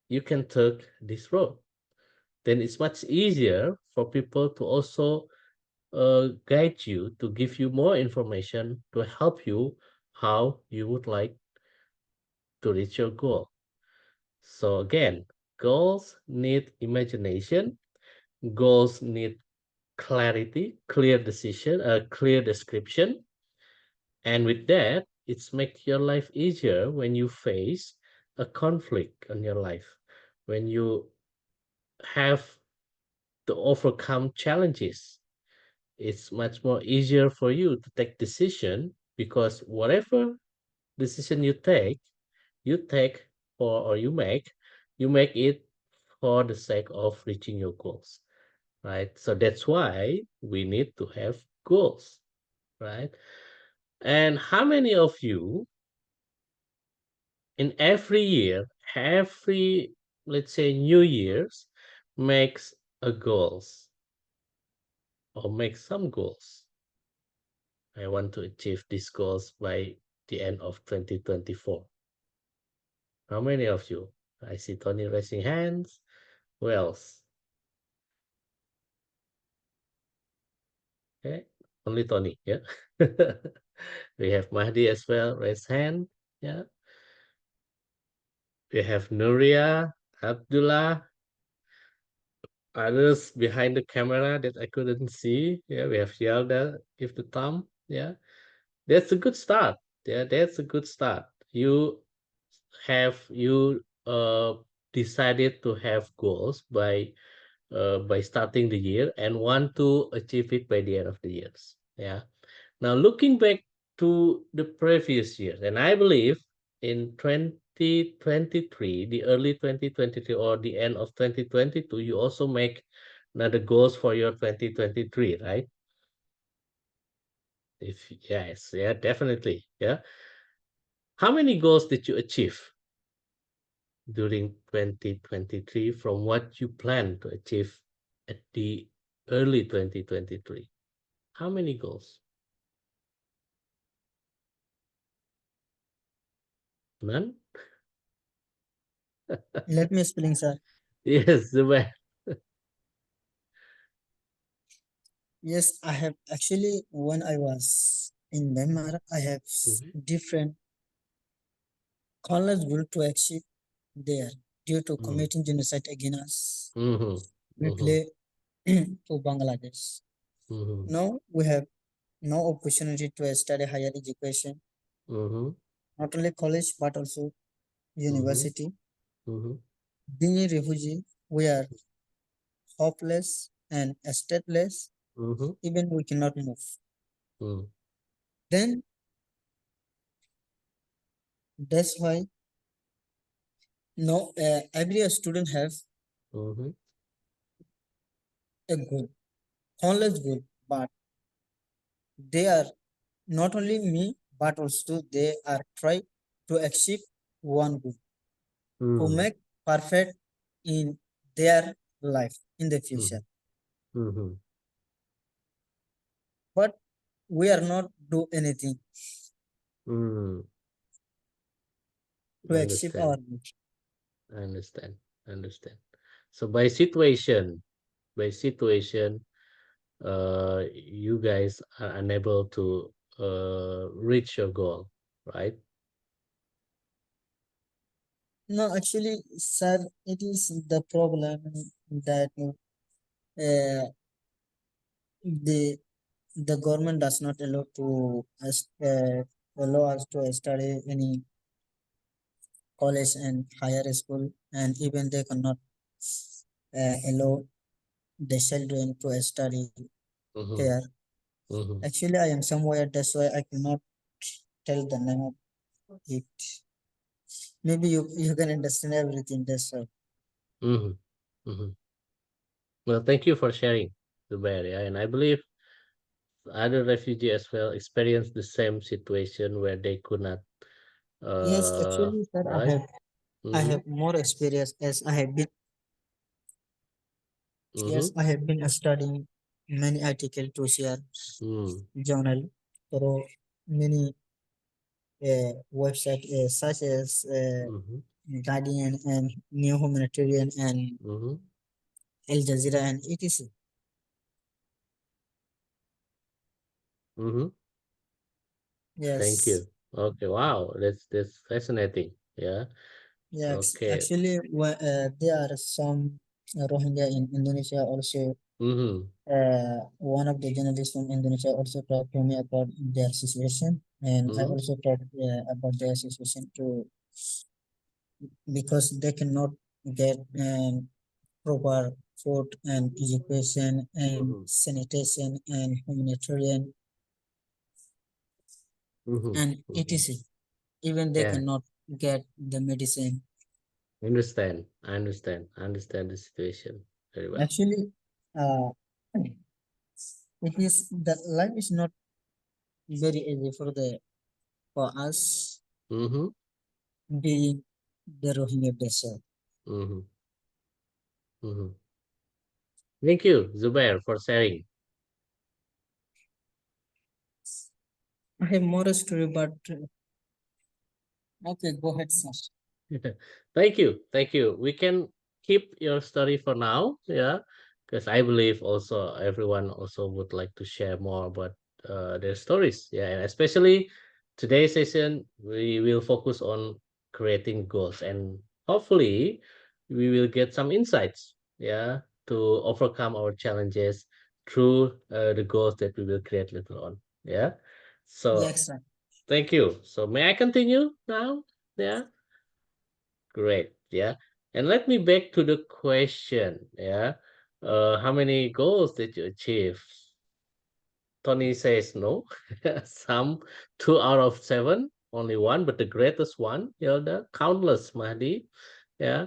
A: you can take this road. Then it's much easier for people to also guide you, to give you more information, to help you how you would like to reach your goal. So again, goals need imagination, goals need clarity, clear decision, a clear description. And with that, it's make your life easier when you face a conflict in your life, when you have to overcome challenges. It's much more easier for you to take decision because whatever decision you take, you take or you make it for the sake of reaching your goals, right? So that's why we need to have goals, right? And how many of you in every year, every, let's say, New Year's, makes a goals or make some goals? I want to achieve these goals by the end of 2024. How many of you? I see Tony raising hands. Who else? Okay, only Tony, yeah. We have Mahdi as well, raise hand, yeah. We have Nuria, Abdullah, others behind the camera that I couldn't see. Yeah, we have Yalda, give the thumb, yeah. That's a good start. Yeah, that's a good start. You decided to have goals by starting the year and want to achieve it by the end of the years. Yeah. Now looking back to the previous years, and I believe in 2023, the early 2023 or the end of 2022, you also make another goals for your 2023, right? If yes, yeah, definitely. Yeah. How many goals did you achieve during 2023 from what you plan to achieve at the early 2023? How many goals? None?
G: Let me explain, sir.
A: Yes, Zubair.
G: Yes, I have actually, when I was in Myanmar, I have different college goal to achieve there due to committing genocide against us. We play for Bangladesh. Now we have no opportunity to study higher education, not only college but also university. Being a refugee, we are hopeless and stateless. Even we cannot move. Then that's why no every student have a goal, college goal, but they are not only me, but also they are try to achieve one goal to make perfect in their life in the future. But we are not do anything to achieve our goal.
A: I understand. So by situation, you guys are unable to reach your goal, right?
G: No, actually, sir, it is the problem that the government does not allow to us allow us to study any college and higher school, and even they cannot allow the children to study here. Actually, I am somewhere, that's why I cannot tell the name of it. Maybe you can understand everything, that's why.
A: Well, thank you for sharing, Zubair. Yeah, and I believe other refugees as well experience the same situation where they could not.
G: Yes, actually, sir,
A: Right?
G: I have more experience as I have been. Yes, I have been studying many articles to share journal through many websites such as Guardian and New Humanitarian and Al Jazeera and etc.
A: Thank
G: Yes,
A: you. Okay, wow, that's fascinating. Yeah.
G: yeah.
A: Okay.
G: Actually, there are some Rohingya in Indonesia also. One of the journalists from Indonesia also talked to me about their situation, and I also talked about their situation too, because they cannot get proper food and education and sanitation and humanitarian and etc. Even they
A: Yeah.
G: cannot get the medicine.
A: Understand. I understand. I understand the situation very well.
G: Actually, uh, it is that life is not very easy for us
A: Mm-hmm.
G: being the Rohingya desert.
A: Mm-hmm. Mm-hmm. Thank you, Zubair, for sharing.
G: I have more story, but okay, go ahead, sir.
A: Thank you. Thank you. We can keep your story for now. Yeah. Because I believe also everyone also would like to share more about their stories. Yeah. And especially today's session, we will focus on creating goals and hopefully we will get some insights. Yeah. To overcome our challenges through the goals that we will create later on. Yeah. So
G: Yes, sir.
A: thank you. So may I continue now? Yeah. Great. Yeah. And let me back to the question. Yeah. How many goals did you achieve? Tony says no. Some 2 out of 7, only one, but the greatest one, Hilda, countless, Mahdi. Yeah.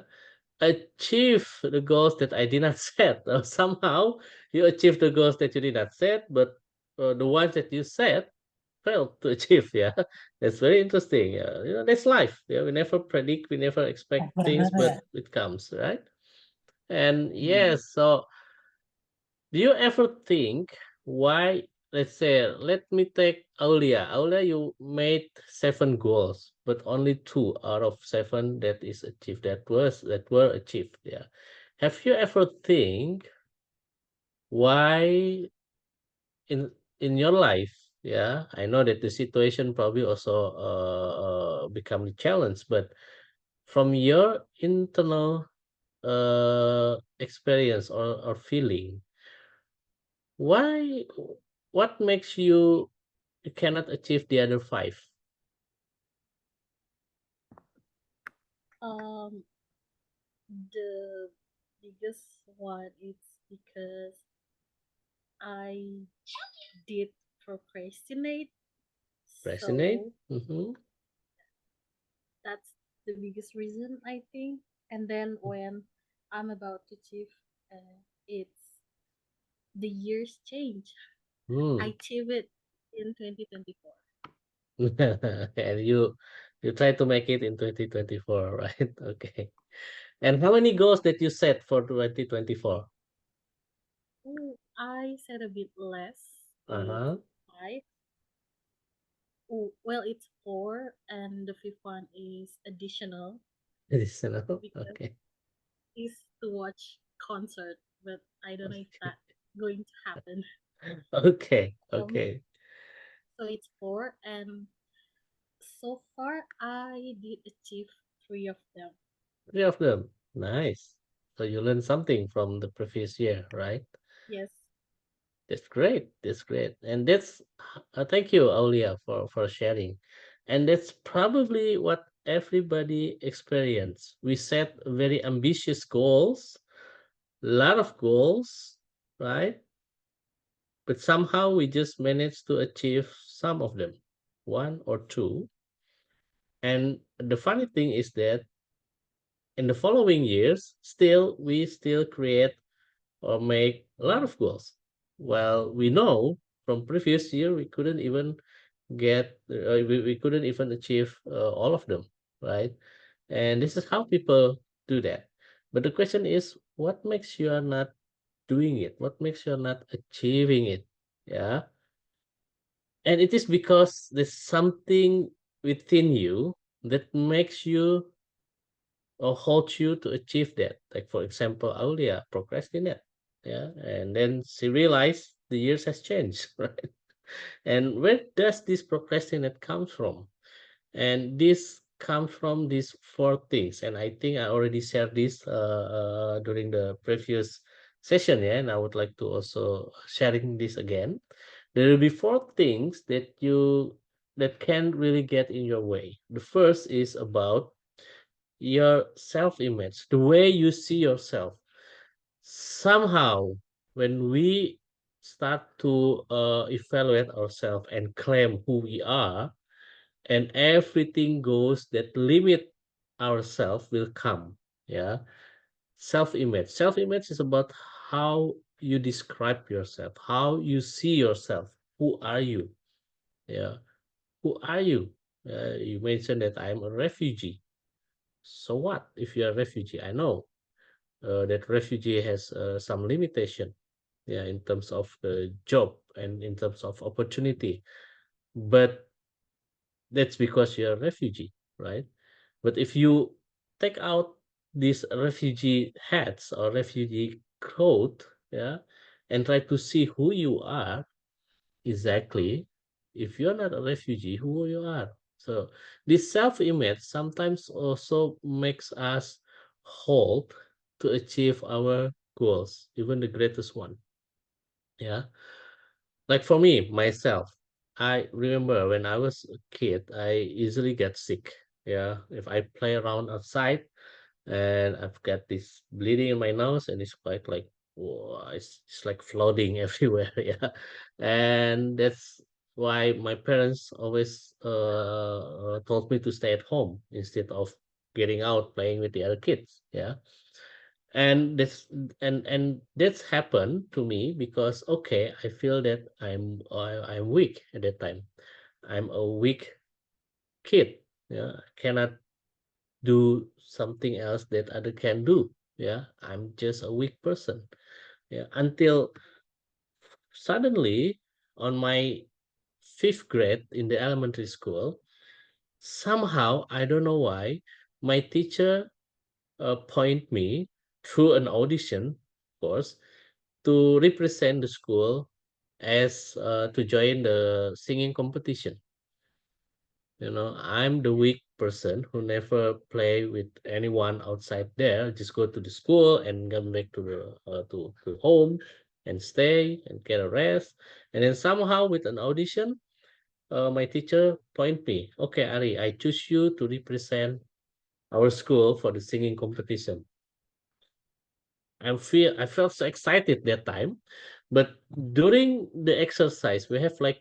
A: Achieve the goals that I did not set. Somehow you achieve the goals that you did not set, but the ones that you set failed to achieve. Yeah, that's very interesting. That's life. Yeah, we never predict, we never expect things, but it comes, right? And yes, so do you ever think why? Let's say, let me take Aulia. Aulia, you made 7 goals, but only 2 out of 7 that is achieved. That were achieved. Yeah. Have you ever think why in your life, yeah, I know that the situation probably also become a challenge, but from your internal experience or feeling, why, what makes you cannot achieve the other 5?
B: Um, the biggest one is because I did procrastinate.
A: Resonate?
B: So
A: Mm-hmm.
B: that's the biggest reason, I think. And then when I'm about to achieve, it's the years change. I
A: Hmm.
B: achieve it in 2024.
A: And you try to make it in 2024, right? Okay. And how many goals that you set for 2024?
B: Oh, I said a bit less. It's
A: Uh-huh.
B: 5. Oh, well, it's 4, and the fifth one is additional
A: Additional.
B: because
A: Okay.
B: it's to watch concert, but I don't know if that's going to happen.
A: Okay.
B: Um,
A: Okay.
B: so it's 4, and so far I did achieve 3 of them.
A: 3 of them. Nice. So you learned something from the previous year, right?
B: Yes.
A: That's great. That's great. And that's thank you, Aulia, for sharing. And that's probably what everybody experience. We set very ambitious goals, a lot of goals, right? But somehow we just managed to achieve some of them, 1 or 2. And the funny thing is that in the following years, still we still create or make a lot of goals. Well, we know from previous year we couldn't even we couldn't even achieve all of them, right? And this is how people do that. But the question is, what makes you are not doing it? What makes you are not achieving it? Yeah. And it is because there's something within you that makes you or holds you to achieve that. Like for example, Aulia procrastinate. Yeah. And then she realized the years has changed, right? And where does this procrastinate comes from? And this comes from these 4 things. And I think I already shared this during the previous session, yeah. And I would like to also sharing this again. There will be 4 things that can really get in your way. The first is about your self-image, the way you see yourself. Somehow, when we start to evaluate ourselves and claim who we are, and everything goes that limit ourselves will come. Yeah. Self-image. Self-image is about how you describe yourself, how you see yourself. Who are you? Yeah. Who are you? You mentioned that I'm a refugee. So what if you're a refugee? I know that refugee has some limitation, yeah, in terms of job and in terms of opportunity. But that's because you're a refugee, right? But if you take out these refugee hats or refugee coat, yeah, and try to see who you are exactly, if you're not a refugee, who you are. So this self-image sometimes also makes us halt to achieve our goals, even the greatest one. Yeah. Like for me, myself, I remember when I was a kid, I easily get sick. Yeah. If I play around outside, and I've got this bleeding in my nose, and it's quite like, whoa, it's like flooding everywhere. Yeah, and that's why my parents always told me to stay at home instead of getting out playing with the other kids. Yeah, and that's happened to me because okay, I feel that I'm weak at that time. I'm a weak kid. Yeah, I cannot do something else that other can do. Yeah, I'm just a weak person. Yeah, until suddenly on my fifth grade in the elementary school, somehow I don't know why my teacher point me through an audition, of course, to represent the school as to join the singing competition. I'm the weak person who never play with anyone outside there. Just go to the school and come back to the to home and stay and get a rest. And then somehow with an audition, my teacher point me, okay, Ari, I choose you to represent our school for the singing competition. I felt so excited that time, but during the exercise we have like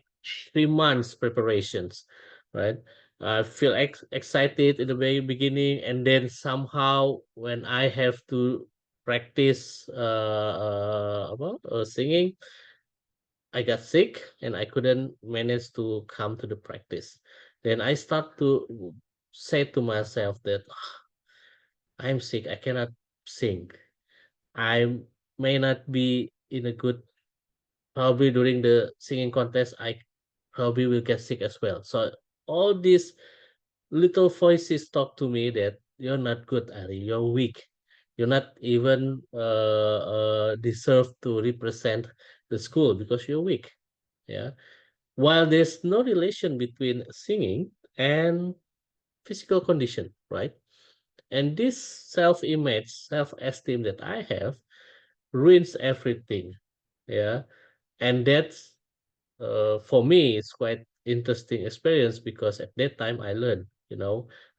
A: 3 months preparations, right? I feel excited in the very beginning, and then somehow when I have to practice about singing, I got sick and I couldn't manage to come to the practice. Then I start to say to myself that I'm sick, I cannot sing. I may not be in a good, probably during the singing contest, I probably will get sick as well. So all these little voices talk to me that you're not good, Ari, you're weak. You're not even deserve to represent the school because you're weak. Yeah. While there's no relation between singing and physical condition, right? And this self-image, self-esteem that I have ruins everything. Yeah, and that's for me it's quite interesting experience because at that time I learned,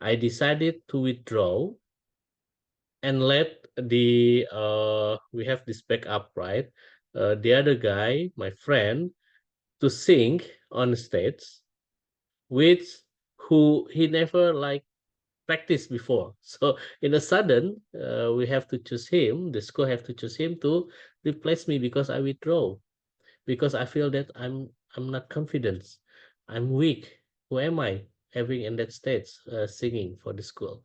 A: I decided to withdraw and let the we have this backup, right? The other guy, my friend, to sing on stage, which who he never like practiced before. So in a sudden, we have to choose him. The school have to choose him to replace me because I withdraw, because I feel that I'm not confident. I'm weak. Who am I having in that stage singing for the school?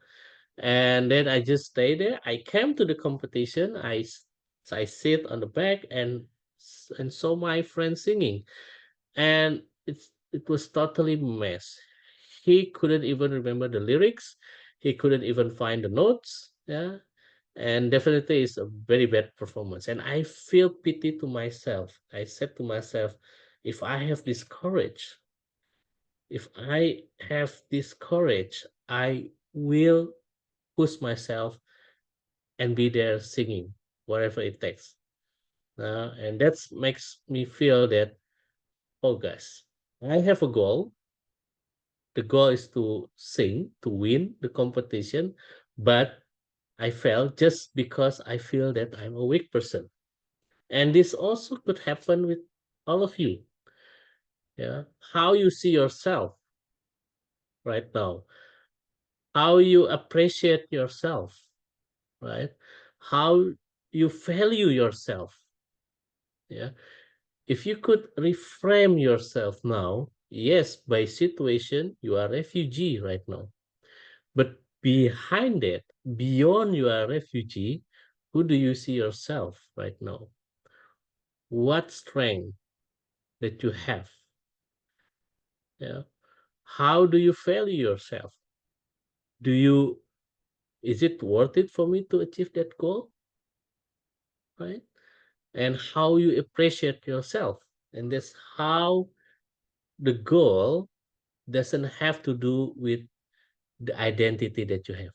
A: And then I just stay there. I came to the competition. I sit on the back and saw my friend singing, and it was totally mess. He couldn't even remember the lyrics. He couldn't even find the notes. Yeah, and definitely it's a very bad performance. And I feel pity to myself. I said to myself, if I have this courage, if I have this courage, I will push myself and be there singing whatever it takes. And that makes me feel that, oh guys, I have a goal. The goal is to sing, to win the competition, but I failed just because I feel that I'm a weak person. And this also could happen with all of you. Yeah. How you see yourself right now, how you appreciate yourself, right? How you value yourself. Yeah. If you could reframe yourself now, yes, by situation, you are a refugee right now. But behind it, beyond you are a refugee, who do you see yourself right now? What strength that you have? Yeah. How do you value yourself? Do you, is it worth it for me to achieve that goal? Right? And how you appreciate yourself. And that's how the goal doesn't have to do with the identity that you have.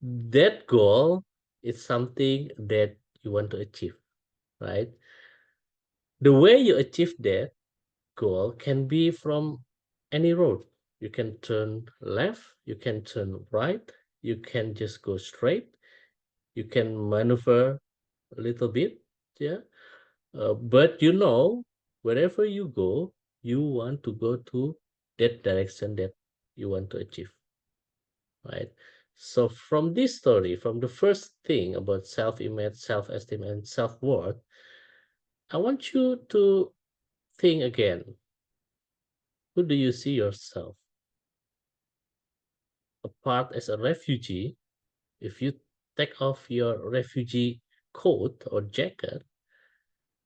A: That goal is something that you want to achieve, right? The way you achieve that goal can be from any road. You can turn left, you can turn right, you can just go straight, you can maneuver a little bit, yeah. But you know, wherever you go, you want to go to that direction that you want to achieve, right? So from this story, from the first thing about self-image, self-esteem, and self-worth, I want you to think again. Who do you see yourself? Apart as a refugee, if you take off your refugee coat or jacket,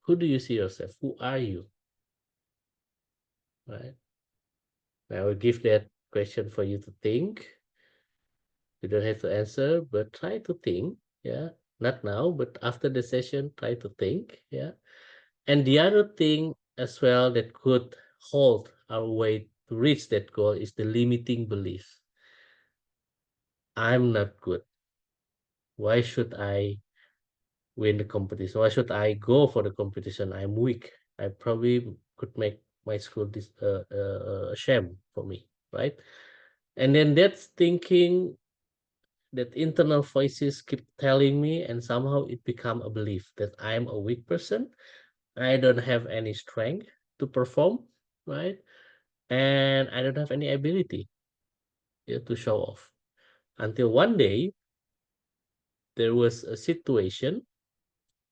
A: who do you see yourself? Who are you? Right? I will give that question for you to think. You don't have to answer, but try to think. Yeah. Not now, but after the session, try to think. Yeah. And the other thing as well that could hold our way to reach that goal is the limiting belief. I'm not good. Why should I win the competition? Why should I go for the competition? I'm weak. I probably could make my school this a shame for me, right? And then that's thinking that internal voices keep telling me, and somehow it become a belief that I'm a weak person. I don't have any strength to perform, right? And I don't have any ability, yeah, to show off. Until one day, there was a situation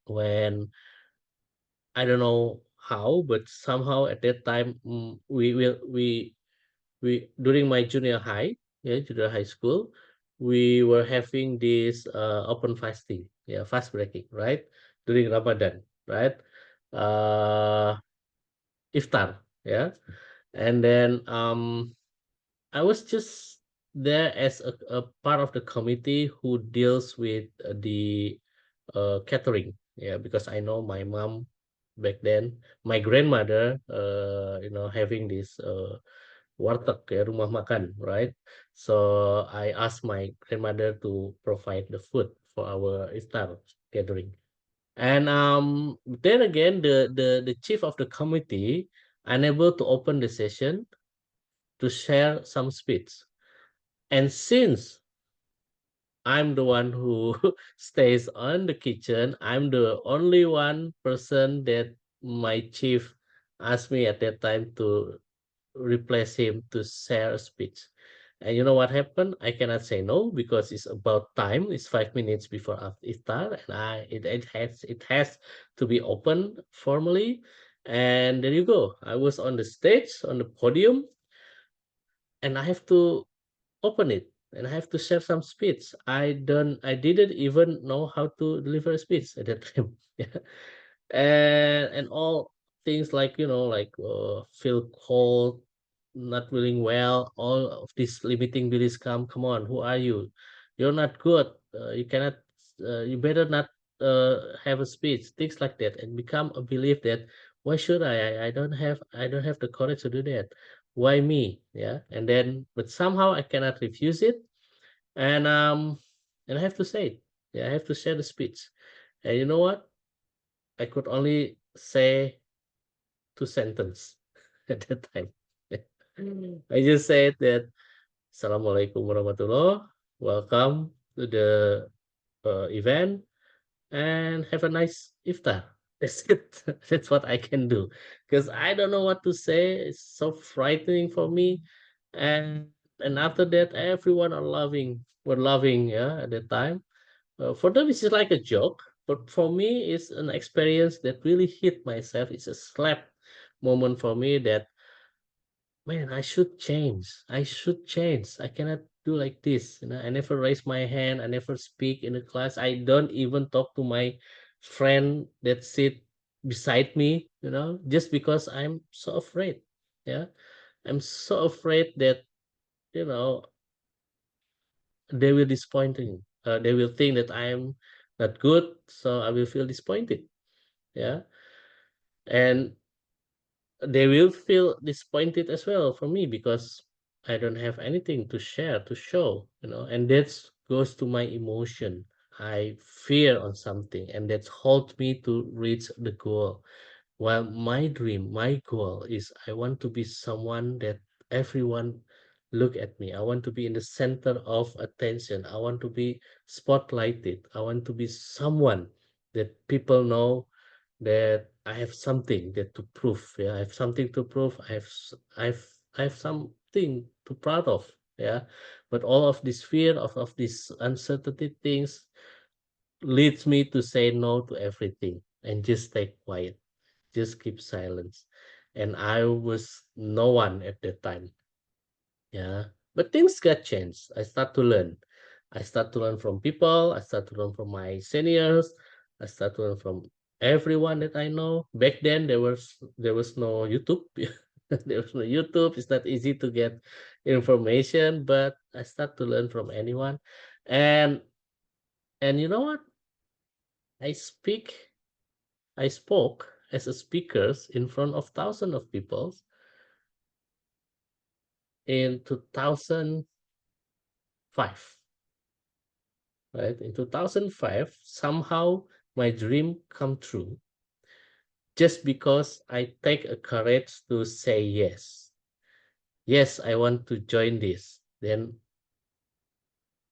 A: when I don't know how, but somehow at that time, we during my junior high, yeah, junior high school, we were having this open fasting, yeah, fast breaking, right, during Ramadan, right, uh, iftar, yeah, and then I was just there as a part of the committee who deals with the catering. Yeah, because I know my mom back then, my grandmother, having this warteg, ya, rumah makan, right? So I asked my grandmother to provide the food for our iftar gathering. And then again, the chief of the committee unable to open the session to share some speech. And since I'm the one who stays on the kitchen, I'm the only one person that my chief asked me at that time to replace him to share a speech. And you know what happened? I cannot say no because it's about time. It's 5 minutes before iftar, and it has to be open formally. And there you go. I was on the stage on the podium, and I have to open it and I have to share some speech. I didn't even know how to deliver a speech at that time. Yeah. And all things like, like feel cold, not feeling well, all of these limiting beliefs come on, who are you? You're not good. You cannot, you better not have a speech, things like that, and become a belief that why should I don't have the courage to do that. Why me? Yeah. And then, but somehow I cannot refuse it. And I have to say it. Yeah, I have to share the speech. And you know what? I could only say two sentences at that time. I just said that Assalamualaikum warahmatullah. Welcome to the event and have a nice iftar. That's it. That's what I can do because I don't know what to say. It's so frightening for me. and after that, everyone were loving, yeah, at that time. For them, it's just like a joke, but for me, it's an experience that really hit myself. It's a slap moment for me that, man, I should change. I should change. I cannot do like this. You know, I never raise my hand. I never speak in the class. I don't even talk to my friend that sit beside me, you know, just because I'm so afraid. Yeah. I'm so afraid that, you know, they will disappointing. They will think that I am not good, so I will feel disappointed. Yeah. And they will feel disappointed as well for me because I don't have anything to share, to show, you know, and that goes to my emotion. I fear on something, and that holds me to reach the goal. While my dream, my goal is I want to be someone that everyone look at me. I want to be in the center of attention. I want to be spotlighted. I want to be someone that people know that I have something that to prove. Yeah, I have something to prove. I have something to proud of. Yeah, but all of this fear of these uncertainty things leads me to say no to everything and just stay quiet, just keep silence. And I was no one at that time. Yeah. But things got changed. I start to learn. I start to learn from people. I start to learn from my seniors. I start to learn from everyone that I know. Back then there was no YouTube. There was no YouTube. It's not easy to get information, but I start to learn from anyone. And you know what? I speak I spoke as a speaker in front of thousands of people in 2005. Right? In 2005, somehow my dream come true just because I take a courage to say yes. Yes, I want to join this. Then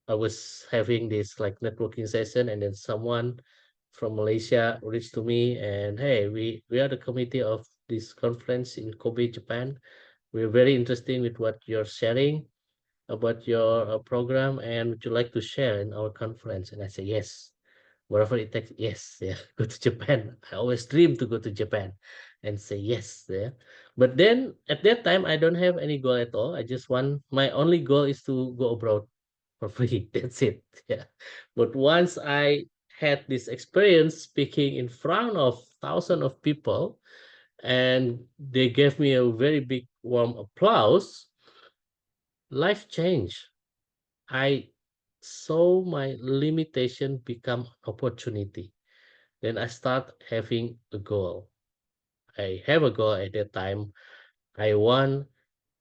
A: I was having this like networking session, and then someone from Malaysia reached to me and, hey, we are the committee of this conference in Kobe, Japan. We're very interested with what you're sharing about your program, and would you like to share in our conference? And I say yes, whatever it takes. Yes, yeah, go to Japan. I always dream to go to Japan and say yes there. But then at that time, I don't have any goal at all. I just want, my only goal is to go abroad for free. That's it. Yeah. But once I had this experience speaking in front of thousands of people, and they gave me a very big warm applause, life changed. I saw my limitation become opportunity. Then I start having a goal. I have a goal at that time. I want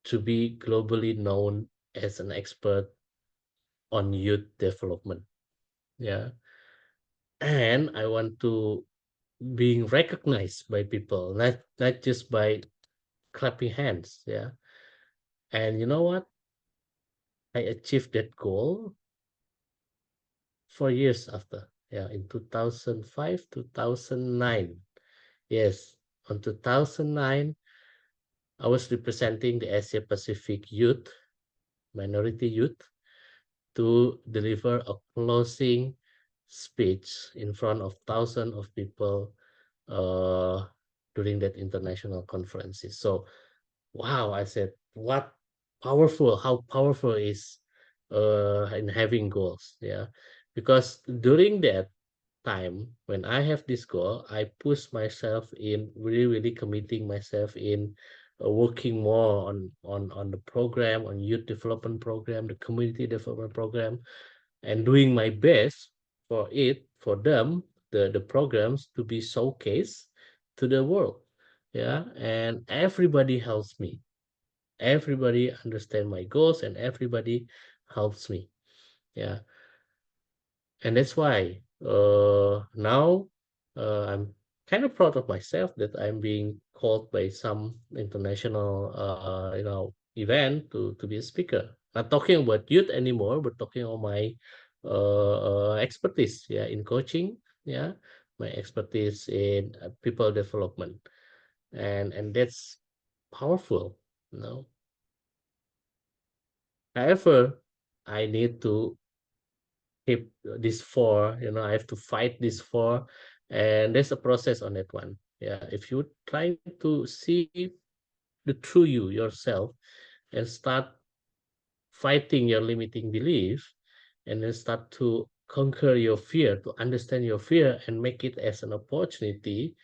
A: to be globally known as an expert on youth development. Yeah. And I want to being recognized by people, not just by clapping hands. Yeah. And you know what? I achieved that goal 4 years after. Yeah, in 2005, 2009. Yes, on 2009, I was representing the Asia Pacific youth, minority youth, to deliver a closing speech in front of thousands of people uh, during that international conferences. So, wow, I said, what powerful, how powerful is in having goals. Yeah, because during that time when I have this goal, I push myself in really, really committing myself in working more on the program, on youth development program, the community development program, and doing my best for it, for them, the programs to be showcased to the world. Yeah, and everybody helps me. Everybody understand my goals, and everybody helps me. Yeah, and that's why now I'm kind of proud of myself that I'm being called by some international event to be a speaker. Not talking about youth anymore, but talking about my expertise, yeah, in coaching, yeah, my expertise in people development, and that's powerful, you know. However, I need to keep this 4, I have to fight this 4, and there's a process on that one. Yeah, if you try to see the true you yourself and start fighting your limiting belief, and then start to conquer your fear, to understand your fear and make it as an opportunity,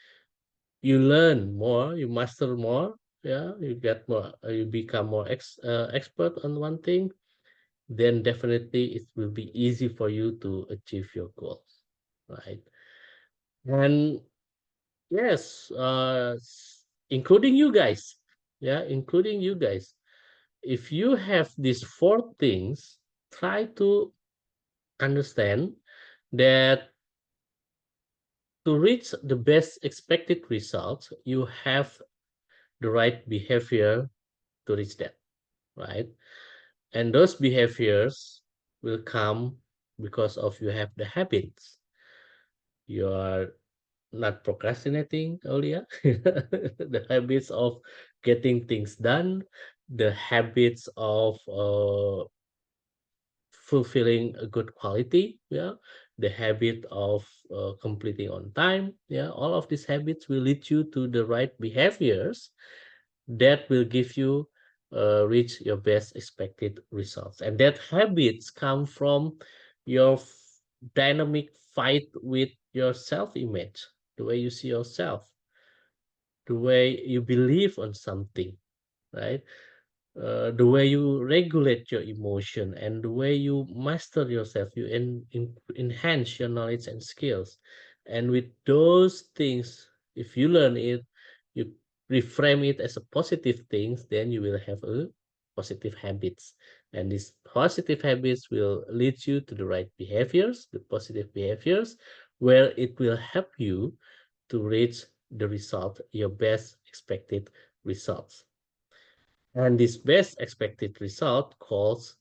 A: you learn more, you master more. Yeah, you get more, you become more expert on one thing, then definitely it will be easy for you to achieve your goals, right? And yes, including you guys, yeah, including you guys, if you have these 4 things, try to understand that to reach the best expected results, you have the right behavior to reach that, right? And those behaviors will come because of you have the habits. You are not procrastinating earlier, the habits of getting things done, the habits of fulfilling a good quality, yeah, the habit of completing on time, yeah, all of these habits will lead you to the right behaviors that will give you reach your best expected results. And that habits come from your dynamic fight with your self-image, the way you see yourself, the way you believe on something, right? The way you regulate your emotion and the way you master yourself, you enhance your knowledge and skills. And with those things, if you learn it, you reframe it as a positive things, then you will have a positive habits. And these positive habits will lead you to the right behaviors, the positive behaviors, where it will help you to reach the result, your best expected results. And this best expected result calls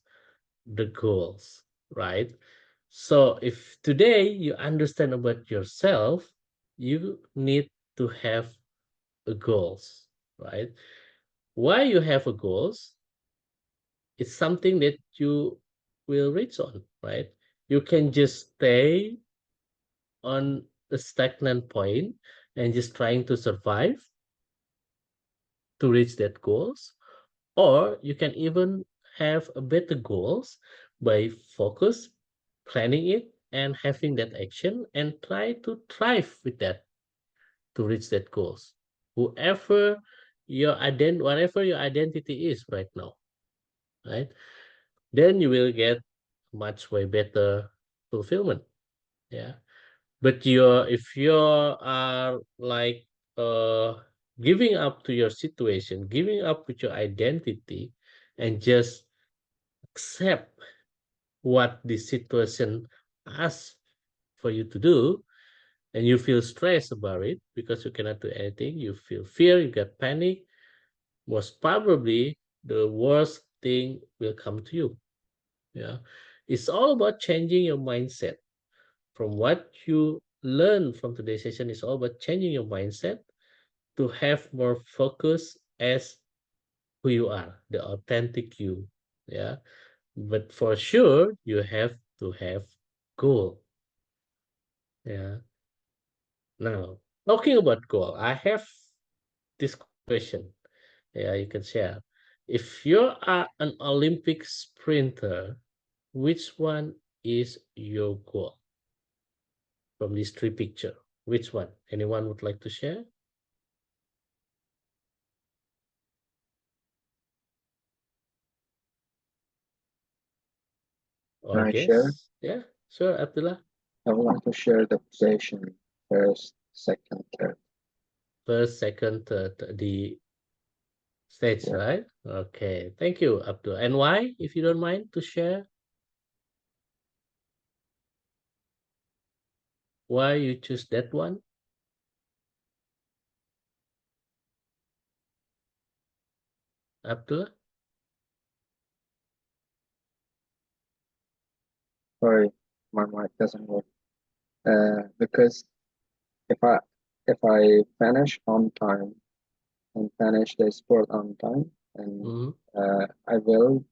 A: the goals, right? So if today you understand about yourself, you need to have a goals, right? Why you have a goals? It's something that you will reach on, right? You can just stay on a stagnant point and just trying to survive to reach that goals, or you can even have a better goals by focus, planning it, and having that action and try to thrive with that to reach that goals. Whoever whatever your identity is right now, right? Then you will get much way better fulfillment. Yeah. But if you are like giving up to your situation, giving up with your identity, and just accept what the situation asks for you to do, and you feel stressed about it because you cannot do anything, you feel fear, you get panic, most probably the worst thing will come to you. Yeah, it's all about changing your mindset. From what you learn from today's session, it's all about changing your mindset to have more focus as who you are, the authentic you. Yeah, but for sure you have to have goal. Yeah. Now, talking about goal, I have this question. Yeah, you can share. If you are an Olympic sprinter, which one is your goal from these 3 picture? Which one? Anyone would like to share? Or
O: Can I share?
A: guess? Yeah, sure, Abdullah.
O: I would like to share the position first, second, third.
A: First, second, third, the stage,
O: Yeah.
A: right? Okay, thank you, Abdul. And why, if you don't mind to share? Why you choose that one? Abdullah?
O: Sorry, my mic doesn't work. Because if I finish on time and finish the sport on time, and I will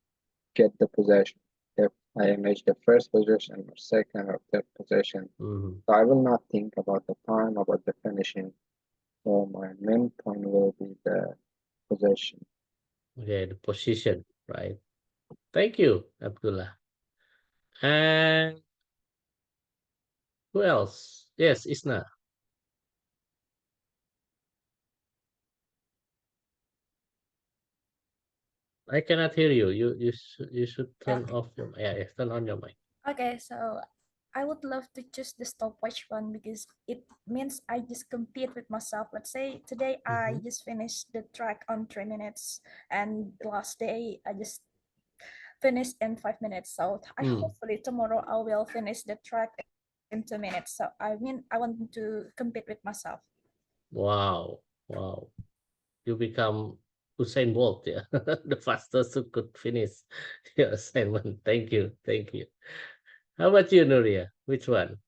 O: get the possession. If I image the first position or second or third position,
A: Mhm.
O: so I will not think about the time, about the finishing. So my main point will be the possession.
A: Okay, the position, right? Thank you, Abdullah. And who else? Yes, Isna. I cannot hear you. You should turn off your turn on your mic.
K: Okay, so I would love to choose the stopwatch one because it means I just compete with myself. Let's say today I just finished the track on 3 minutes, and the last day I just finished in 5 minutes. So I hopefully tomorrow I will finish the track in 2 minutes. So I mean I want to compete with myself.
A: Wow, wow. You become Usain Bolt, yeah. The fastest who could finish your assignment. Thank you. Thank you. How about you, Nuria? Which one?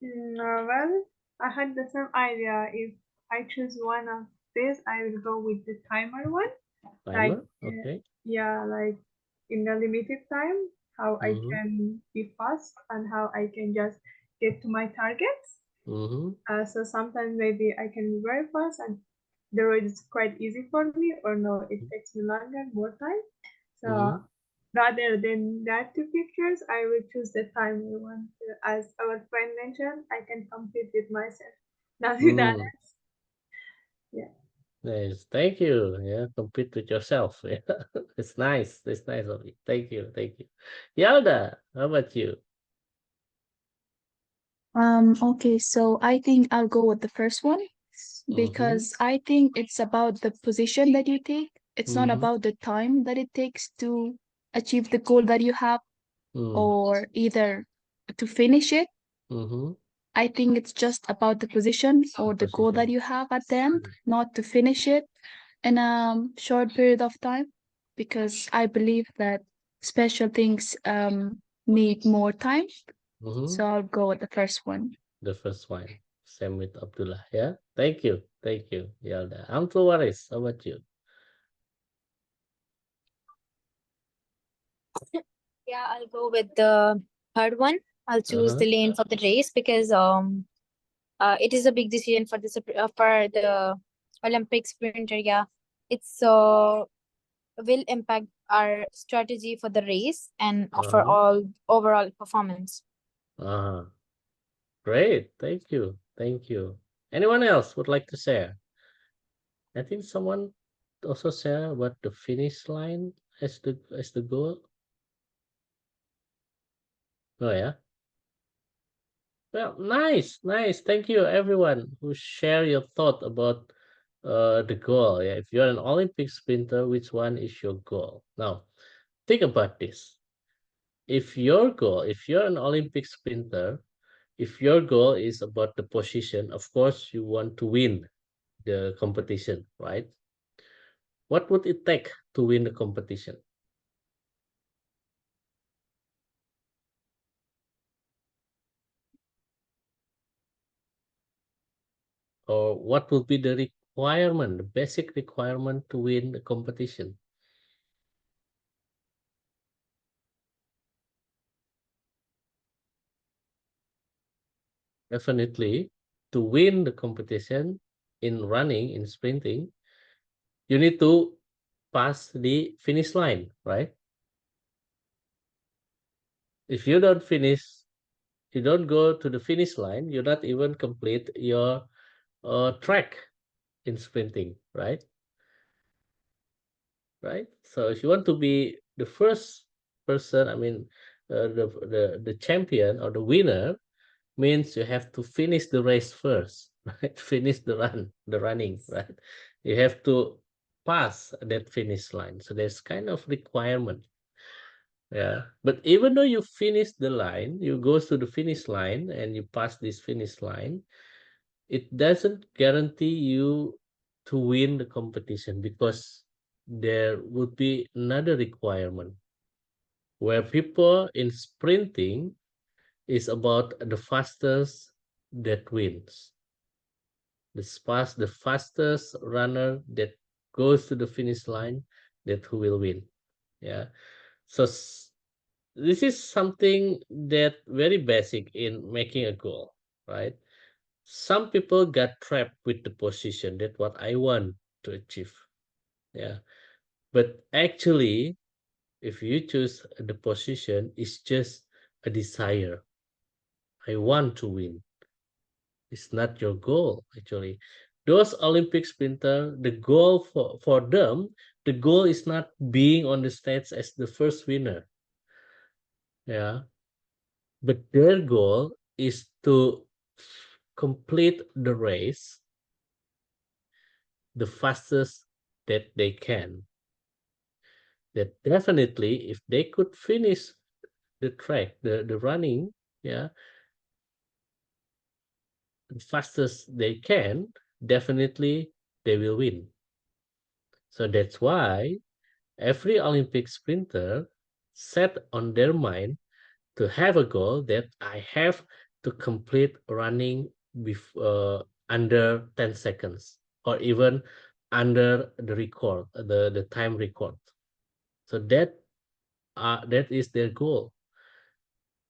J: Well, I had the same idea. If I choose one of these, I will go with the timer one. Like,
A: Timer? Okay.
J: yeah, like in a limited time, how I
A: Mm-hmm.
J: can be fast and how I can just get to my targets.
A: Mm-hmm.
J: So sometimes maybe I can be very fast and the road is quite easy for me, or no, it takes me longer, more time. So rather than that two pictures, I will choose the timer one. As our friend mentioned, I can compete with myself, not with
A: Mm.
J: others. Yeah.
A: Nice. Thank you. Yeah, compete with yourself. Yeah. It's nice. It's nice of you. Thank you. Thank you. Yalda, how about you?
N: Okay, so I think I'll go with the first one because I think it's about the position that you take. It's not
A: Mm-hmm.
N: about the time that it takes to achieve the goal that you have or either to finish it.
A: Mm-hmm.
N: I think it's just about the position or the goal that you have at the end, not to finish it in a short period of time, because I believe that special things need more time. So I'll go with the first one.
A: The first one. Same with Abdullah. Yeah. Thank you. Thank you, Yalda. Amtul Waris, how about you?
D: Yeah, I'll go with the third one. I'll choose the lanes of the race because it is a big decision for for the Olympic sprinter. Yeah, it's will impact our strategy for the race and for all overall performance.
A: Great. Thank you. Thank you. Anyone else would like to share? I think someone also share about the finish line as the goal. Oh yeah. Well, nice, nice. Thank you, everyone who share your thought about the goal. Yeah, if you're an Olympic sprinter, which one is your goal? Now, think about this. If you're an Olympic sprinter, if your goal is about the position, of course you want to win the competition, right? What would it take to win the competition? Or what would be the requirement, the basic requirement to win the competition? Definitely, to win the competition in running, in sprinting, you need to pass the finish line, right? If you don't finish, you don't go to the finish line, you not even complete your track in sprinting, right? Right? So if you want to be the first person, I mean, the champion or the winner, means you have to finish the race first, right? Finish the running, right? You have to pass that finish line. So there's kind of requirement. Yeah. But even though you finish the line, you go to the finish line and you pass this finish line, it doesn't guarantee you to win the competition because there would be another requirement where people in sprinting is about the fastest that wins. The fastest runner that goes to the finish line that who will win. Yeah. So this is something that very basic in making a goal, right? Some people got trapped with the position that what I want to achieve. Yeah. But actually, if you choose the position, it's just a desire. I want to win. It's not your goal, actually. Those Olympic sprinter, the goal for them, the goal is not being on the stage as the first winner. Yeah. But their goal is to complete the race the fastest that they can. That definitely, if they could finish the track, the running, yeah, the fastest they can, definitely they will win. So that's why every Olympic sprinter set on their mind to have a goal that I have to complete running under 10 seconds or even under the record, the time record. So that is their goal.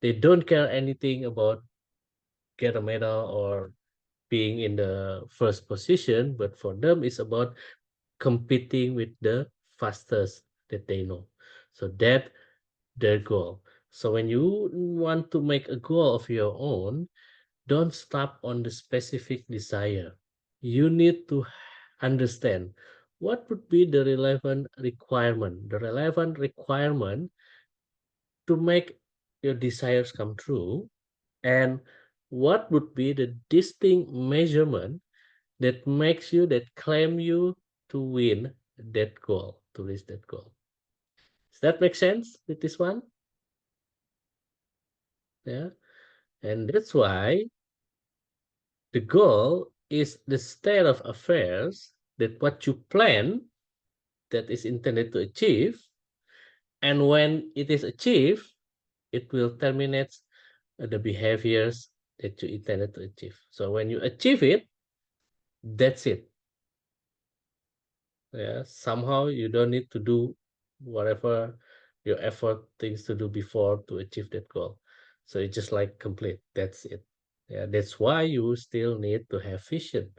A: They don't care anything about get a medal or being in the first position, but for them it's about competing with the fastest that they know. So that their goal. So when you want to make a goal of your own, don't stop on the specific desire. You need to understand what would be the relevant requirement. The relevant requirement to make your desires come true, and what would be the distinct measurement that makes you, that claim you to win that goal, to reach that goal. Does that make sense with this one? Yeah. And that's why the goal is the state of affairs that what you plan that is intended to achieve, and when it is achieved, it will terminate the behaviors that you intended to achieve. So when you achieve it, that's it. Yeah, somehow you don't need to do whatever your effort things to do before to achieve that goal. So it's just like complete. That's it. Yeah, that's why you still need to have vision.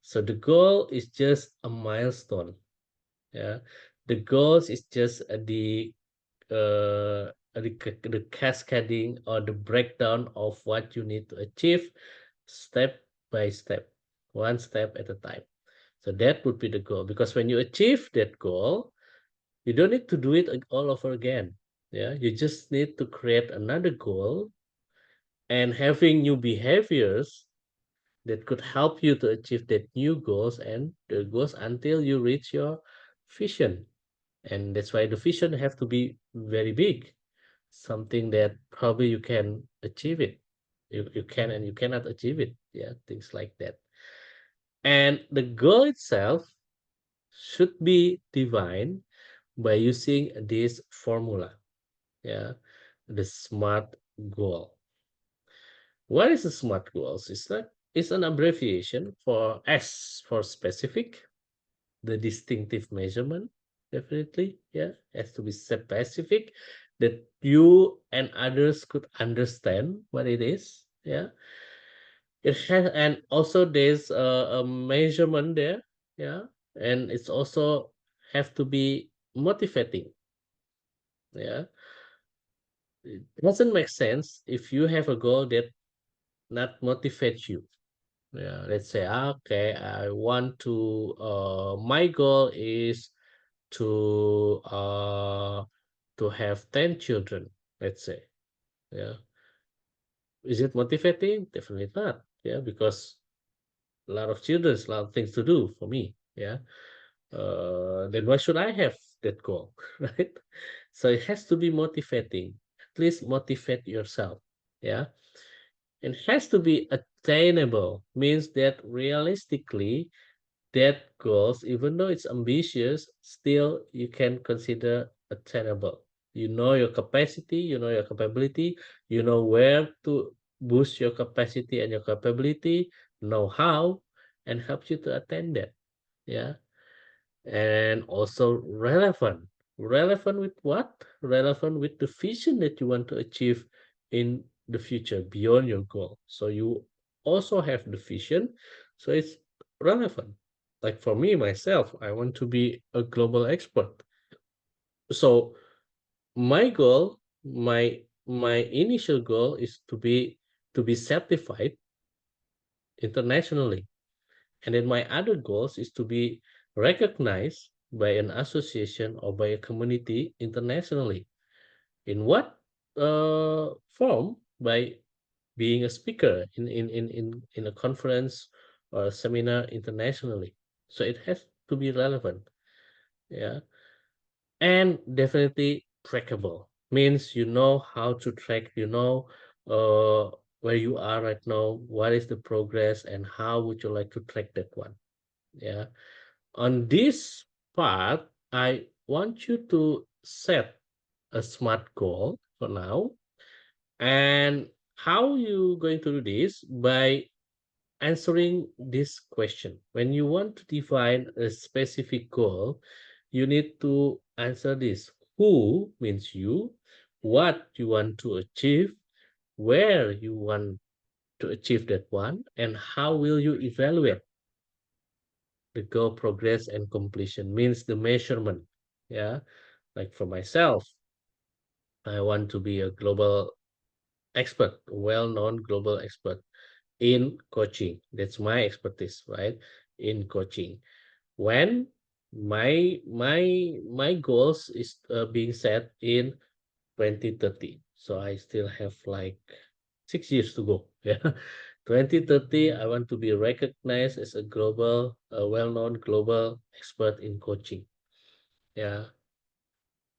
A: So the goal is just a milestone. Yeah, the goals is just the cascading or the breakdown of what you need to achieve step by step, one step at a time. So that would be the goal, because when you achieve that goal, you don't need to do it all over again. Yeah, you just need to create another goal and having new behaviors that could help you to achieve that new goals and the goals until you reach your vision. And that's why the vision have to be very big, something that probably you can achieve it. You can and you cannot achieve it. Yeah, things like that. And the goal itself should be defined by using this formula. Yeah, the SMART goal. What is a SMART goals? It's an abbreviation for S for specific, the distinctive measurement, definitely. Yeah, has to be specific that you and others could understand what it is. Yeah, it has, and also there's a measurement there. Yeah, and it's also have to be motivating. Yeah, it doesn't make sense if you have a goal that not motivates you. Yeah, let's say, okay, I want to my goal is to have 10 children, let's say. Yeah, is it motivating? Definitely not. Yeah, because a lot of children, a lot of things to do for me. Yeah, then why should I have that goal? Right? So it has to be motivating. At least motivate yourself. Yeah, it has to be attainable, means that realistically that goals, even though it's ambitious, still you can consider attainable. You know your capacity, you know your capability, you know where to boost your capacity and your capability, know how, and help you to attain that. Yeah. and also relevant. Relevant with what? Relevant with the vision that you want to achieve in the future beyond your goal. So you also have the vision, so it's relevant. Like for me myself, I want to be a global expert. So my goal, my initial goal is to be certified internationally. And then my other goals is to be recognized by an association or by a community internationally. In what form? By being a speaker in a conference or a seminar internationally. So it has to be relevant. Yeah. And definitely trackable. Means you know how to track, you know where you are right now, what is the progress, and how would you like to track that one. Yeah. On this part, I want you to set a smart goal for now. And how you going to do this? By answering this question. When you want to define a specific goal, you need to answer this. Who means you, what you want to achieve, where you want to achieve that one, and how will you evaluate the goal progress and completion means the measurement. Yeah. Like for myself, I want to be a global expert, well-known global expert in coaching. That's my expertise, right? In coaching. When my goals is being set in 2030. So I still have like 6 years to go. Yeah. 2030, I want to be recognized as a global, well-known global expert in coaching. Yeah.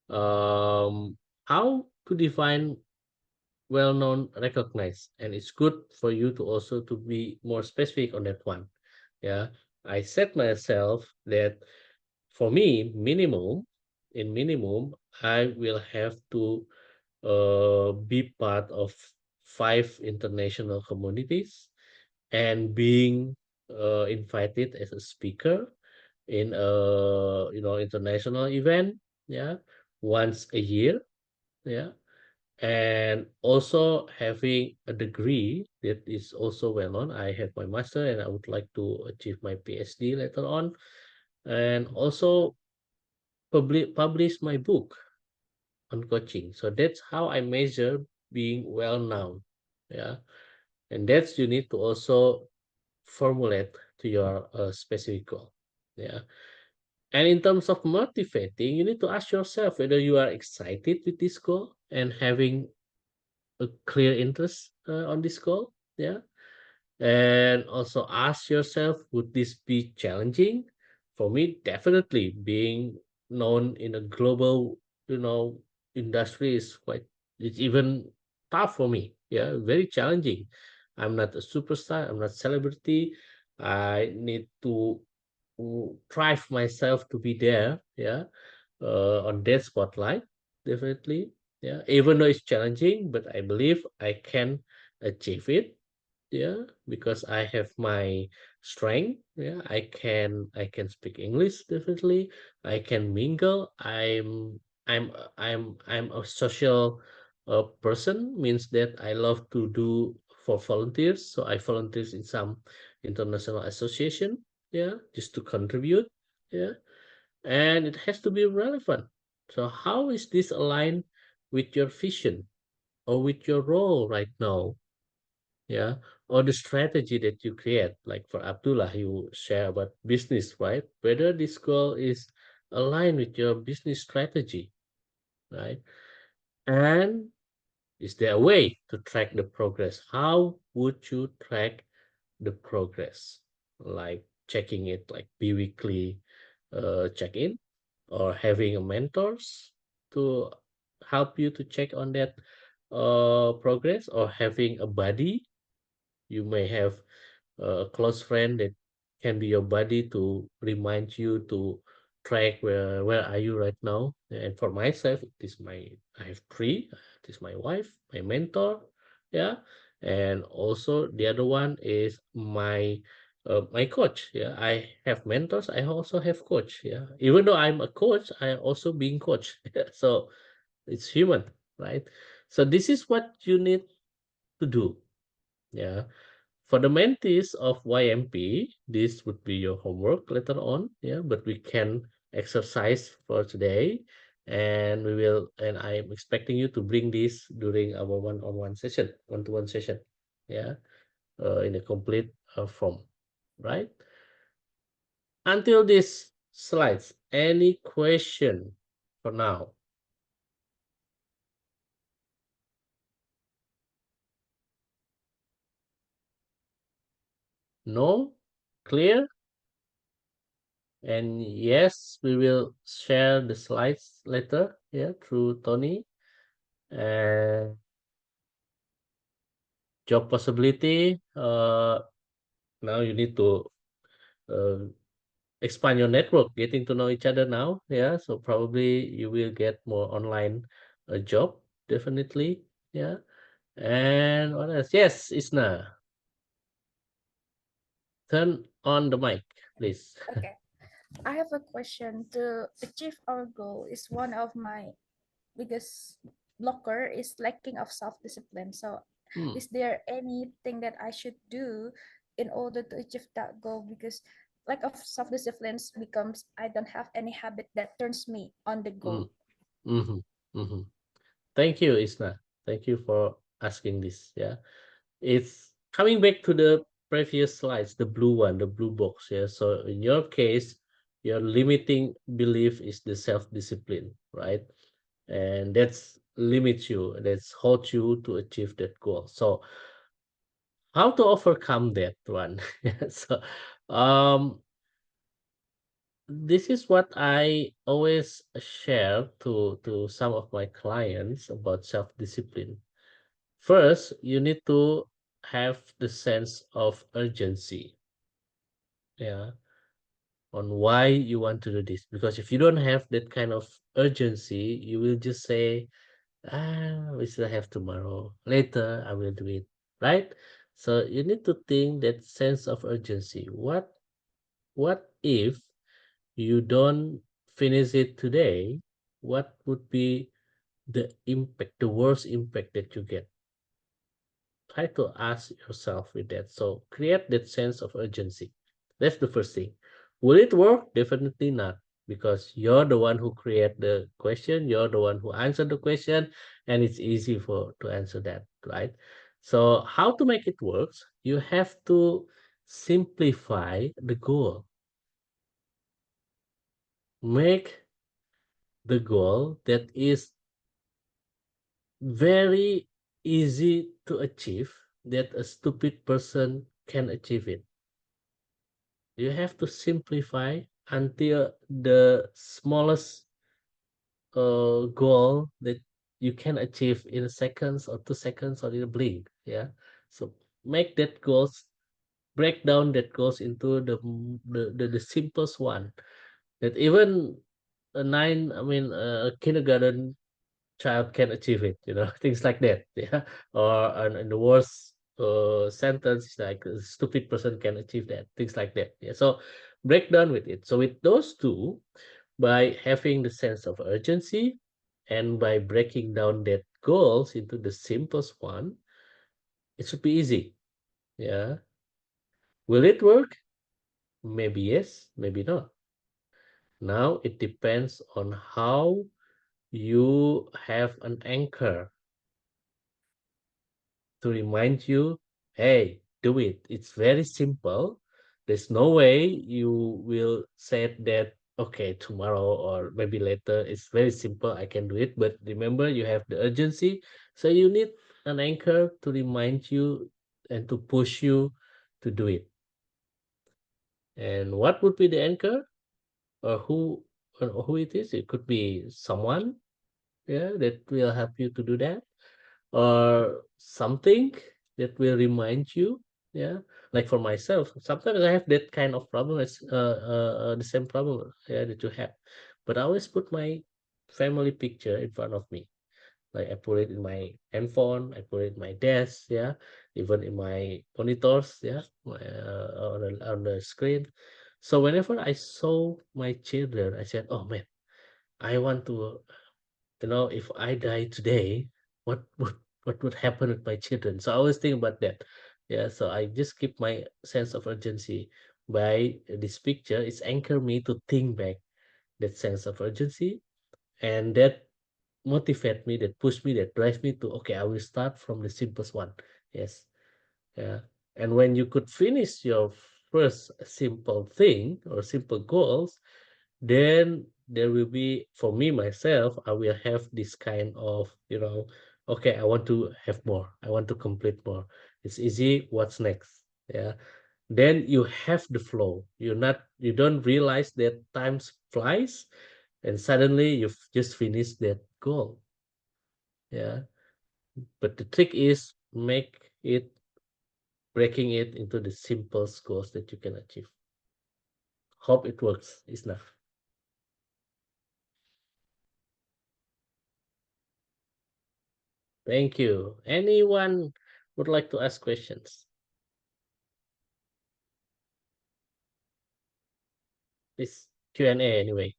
A: How to define well-known, recognized, and it's good for you to also to be more specific on that one. Yeah. I set myself that for me, minimum, I will have to be part of 5 international communities and being invited as a speaker in a international event, yeah, once a year, yeah, and also having a degree that is also well known. I have my master and I would like to achieve my PhD later on, and also publish my book on coaching. So that's how I measure being well known. Yeah. And that's you need to also formulate to your specific goal. Yeah. And in terms of motivating, you need to ask yourself whether you are excited with this goal and having a clear interest on this goal. Yeah. And also ask yourself, would this be challenging? For me, definitely being known in a global, you know, industry is quite, it's even tough for me. Yeah, very challenging. I'm not a superstar, I'm not celebrity. I need to drive myself to be there, yeah, on that spotlight, definitely. Yeah, even though it's challenging, but I believe I can achieve it, yeah, because I have my strength. Yeah, I can speak English, definitely. I can mingle. I'm a social person, means that I love to do for volunteers, so I volunteers in some international association, yeah, just to contribute, yeah, and it has to be relevant. So how is this aligned with your vision or with your role right now? Yeah, or the strategy that you create, like for Abdullah, you share about business, right? Whether this goal is aligned with your business strategy, right? And is there a way to track the progress? How would you track the progress? Like checking it like bi-weekly check-in, or having a mentors to help you to check on that progress, or having a buddy. You may have a close friend that can be your buddy to remind you to track where are you right now. And for myself, it is I have three. It is my wife, my mentor, yeah, and also the other one is my my coach. Yeah, I have mentors. I also have coach. Yeah, even though I'm a coach, I am also being coached. So it's human, right? So this is what you need to do. Yeah. For the mentees of YMP, this would be your homework later on. Yeah, but we can exercise for today, and I am expecting you to bring this during our one-on-one session, one-to-one session. Yeah, in a complete form, right? Until these slides, any question for now? No? Clear? And yes, we will share the slides later, yeah, through Tony. And job possibility, now you need to uh, expand your network, getting to know each other now. Yeah, so probably you will get more online job, definitely. Yeah. And what else? Yes, Isna, turn on the mic, please.
K: Okay. I have a question. To achieve our goal is one of my biggest blocker is lacking of self-discipline. So
A: Hmm.
K: is there anything that I should do in order to achieve that goal? Because lack of self-discipline becomes I don't have any habit that turns me on the
A: Mm.
K: goal.
A: Mm-hmm. Mm-hmm. Thank you, Isna. Thank you for asking this. Yeah. It's coming back to the previous slides, the blue one, the blue box. Yeah. So in your case, your limiting belief is the self-discipline, right? And that's limits you, that's holds you to achieve that goal. So how to overcome that one? So this is what I always share to some of my clients about self-discipline. First, you need to have the sense of urgency, yeah, on why you want to do this. Because if you don't have that kind of urgency, you will just say, we still have tomorrow. Later, I will do it, right? So you need to think that sense of urgency. What if you don't finish it today? What would be the impact, the worst impact that you get? Try to ask yourself with that. So create that sense of urgency. That's the first thing. Will it work? Definitely not, because you're the one who create the question, you're the one who answer the question, and it's easy for to answer that, right? So how to make it works? You have to simplify the goal. Make the goal that is very easy to achieve, that a stupid person can achieve it. You have to simplify until the smallest goal that you can achieve in a seconds or 2 seconds or in a blink. Yeah. So make that goals, break down that goals into the simplest one that even a kindergarten child can achieve it, things like that. Yeah. Or and the worst sentence is like a stupid person can achieve that, things like that. Yeah. So break down with it. So with those two, by having the sense of urgency and by breaking down that goals into the simplest one, it should be easy. Yeah. Will it work? Maybe yes, maybe not. Now it depends on how you have an anchor to remind you, hey, do it. It's very simple. There's no way you will say that, okay, tomorrow or maybe later. It's very simple. I can do it. But remember, you have the urgency. So you need an anchor to remind you and to push you to do it. And what would be the anchor, or who it is? It could be someone, yeah, that will help you to do that, or something that will remind you. Yeah, like for myself, sometimes I have that kind of problem. It's the same problem, yeah, that you have, but I always put my family picture in front of me. Like I put it in my handphone, I put it in my desk. Yeah, even in my monitors, yeah, on the screen. So whenever I saw my children, I said, "Oh man, I want to, if I die today, what would happen with my children?" So I always think about that. Yeah, so I just keep my sense of urgency by this picture. It's anchor me to think back that sense of urgency, and that motivate me, that push me, that drive me to, okay, I will start from the simplest one. Yes. Yeah. And when you could finish your first simple thing or simple goals, then there will be, for me myself, I will have this kind of, okay, I want to have more, I want to complete more. It's easy, what's next? Yeah. Then you have the flow, you don't realize that time flies, and suddenly you've just finished that goal. Yeah. But the trick is breaking it into the simple goals that you can achieve. Hope it works, Isna. Thank you. Anyone would like to ask questions? This Q&A anyway.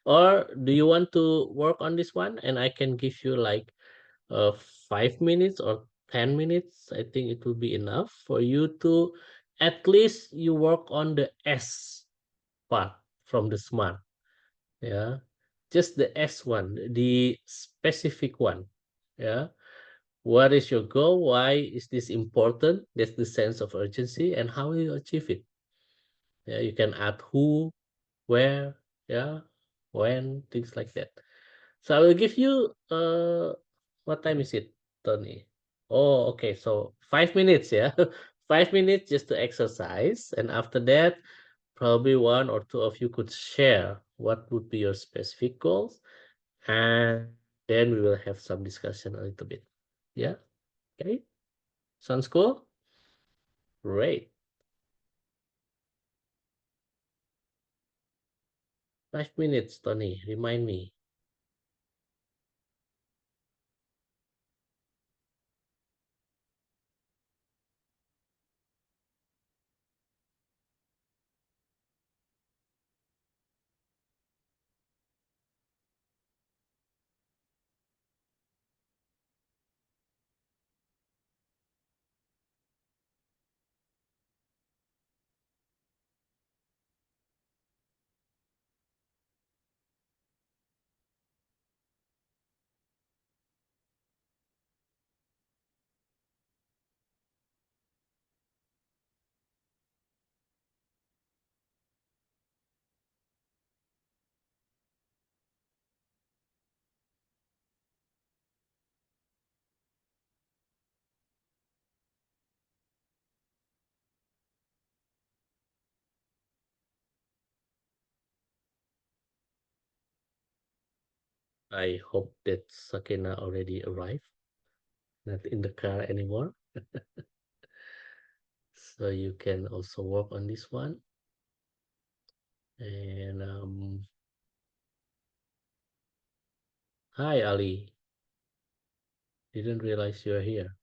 A: Or do you want to work on this one and I can give you like 5 minutes or 10 minutes? I think it will be enough for you to at least you work on the S part from the SMART. Yeah, just the S one, the specific one. Yeah, what is your goal? Why is this important? That's the sense of urgency, and how will you achieve it? Yeah, you can add who, where, yeah, when, things like that. So I will give you what time is it, Tony? Oh, okay, so 5 minutes, yeah. 5 minutes just to exercise, and after that, probably one or two of you could share what would be your specific goals, and then we will have some discussion a little bit. Yeah, okay, sounds cool. Great. 5 minutes, Tony, remind me. I hope that Sakina already arrived, not in the car anymore. So you can also work on this one. And hi, Ali. Didn't realize you're here.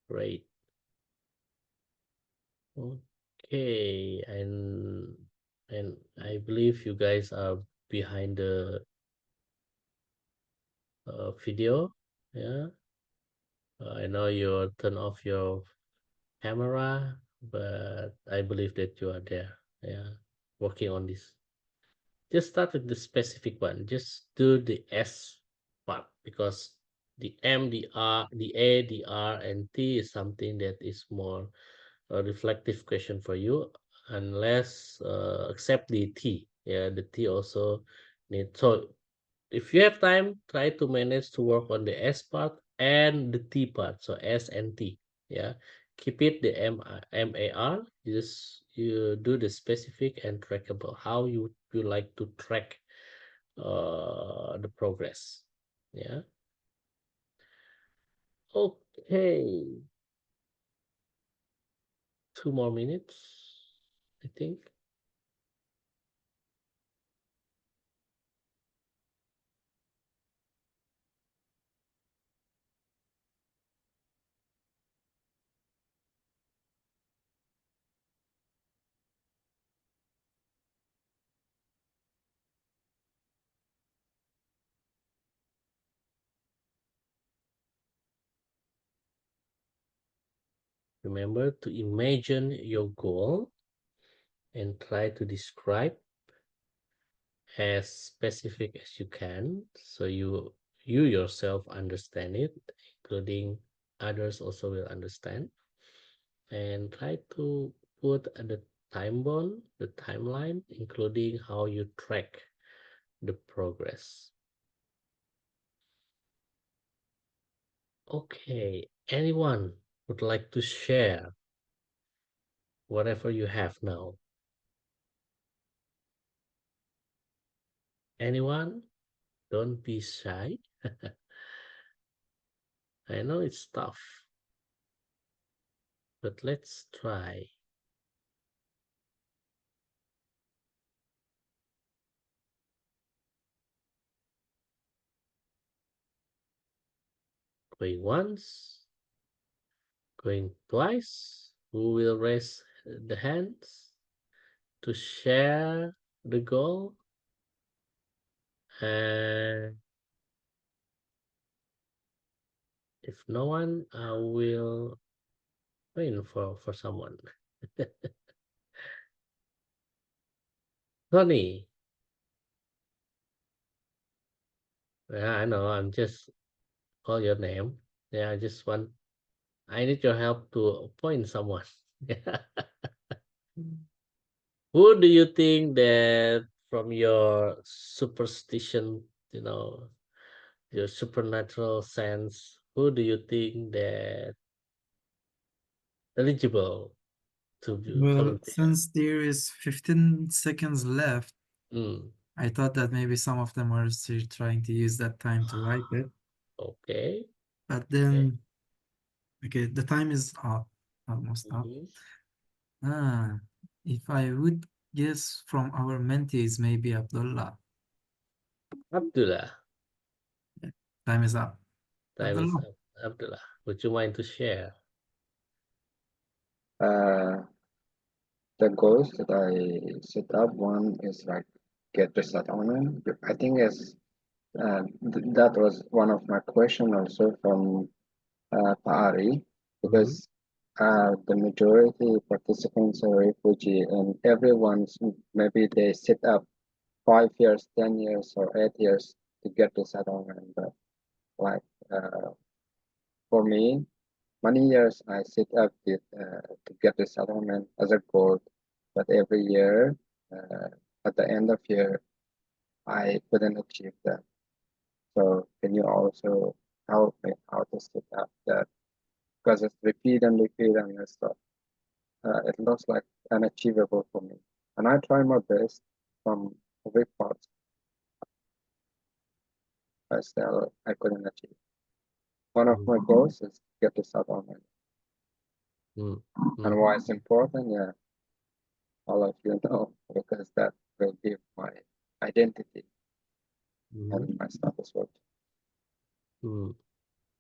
A: Great. Okay, and I believe you guys are behind the video. Yeah, I know you turn off your camera, but I believe that you are there. Yeah, working on this. Just start with the specific one. Just do the S part because the M, the R, the A, the R, and T is something that is more a reflective question for you, unless accept the T. Yeah, the T also need. So if you have time, try to manage to work on the S part and the T part. So S and T. Yeah, keep it the MAR. Just you do the specific and trackable. How you like to track the progress. Yeah. Okay. 2 more minutes, I think. remember to imagine your goal and try to describe as specific as you can, so you yourself understand it, including others also will understand, and try to put the the timeline, including how you track the progress. Okay, anyone would like to share whatever you have now? Anyone? Don't be shy. I know it's tough, but let's try. Going once, going twice. Who will raise the hands to share the goal? And if no one, I will wait for someone. Tony. Yeah, I know. I'm just call your name. Yeah, I just want. I need your help to appoint someone. Who do you think that from your superstition, your supernatural sense, who do you think that eligible to
C: Well,
A: volunteer?
C: since there is 15 seconds left,
A: Mm,
C: I thought that maybe some of them are still trying to use that time to write it.
A: okay.
C: But
A: Okay.
C: then, okay, the time is up, almost up.
A: Mhm.
C: If I would guess from our mentees, maybe Abdullah.
A: Abdullah,
C: Time is up.
A: time is
C: Abdullah.
A: up. Abdullah, would you mind to share?
O: The goals that I set up, one is like get the settlement. I think that was one of my question also from Paari,
A: Mhm.
O: because the majority participants are refugee, and everyone's maybe they set up 5 years, 10 years, or 8 years to get the settlement. But like for me, many years I set up to get the settlement as a goal, but every year, uh, at the end of year, I couldn't achieve that. So can you also help me how to set up that? Because it's repeat and repeat and stuff. It looks like unachievable for me. And I try my best from every part, but still I couldn't achieve. One of my goals is get the settlement.
A: Mm.
O: And why it's important, yeah, all of you know, because that will give my identity
A: Mhm.
O: and my status work.
A: Mm.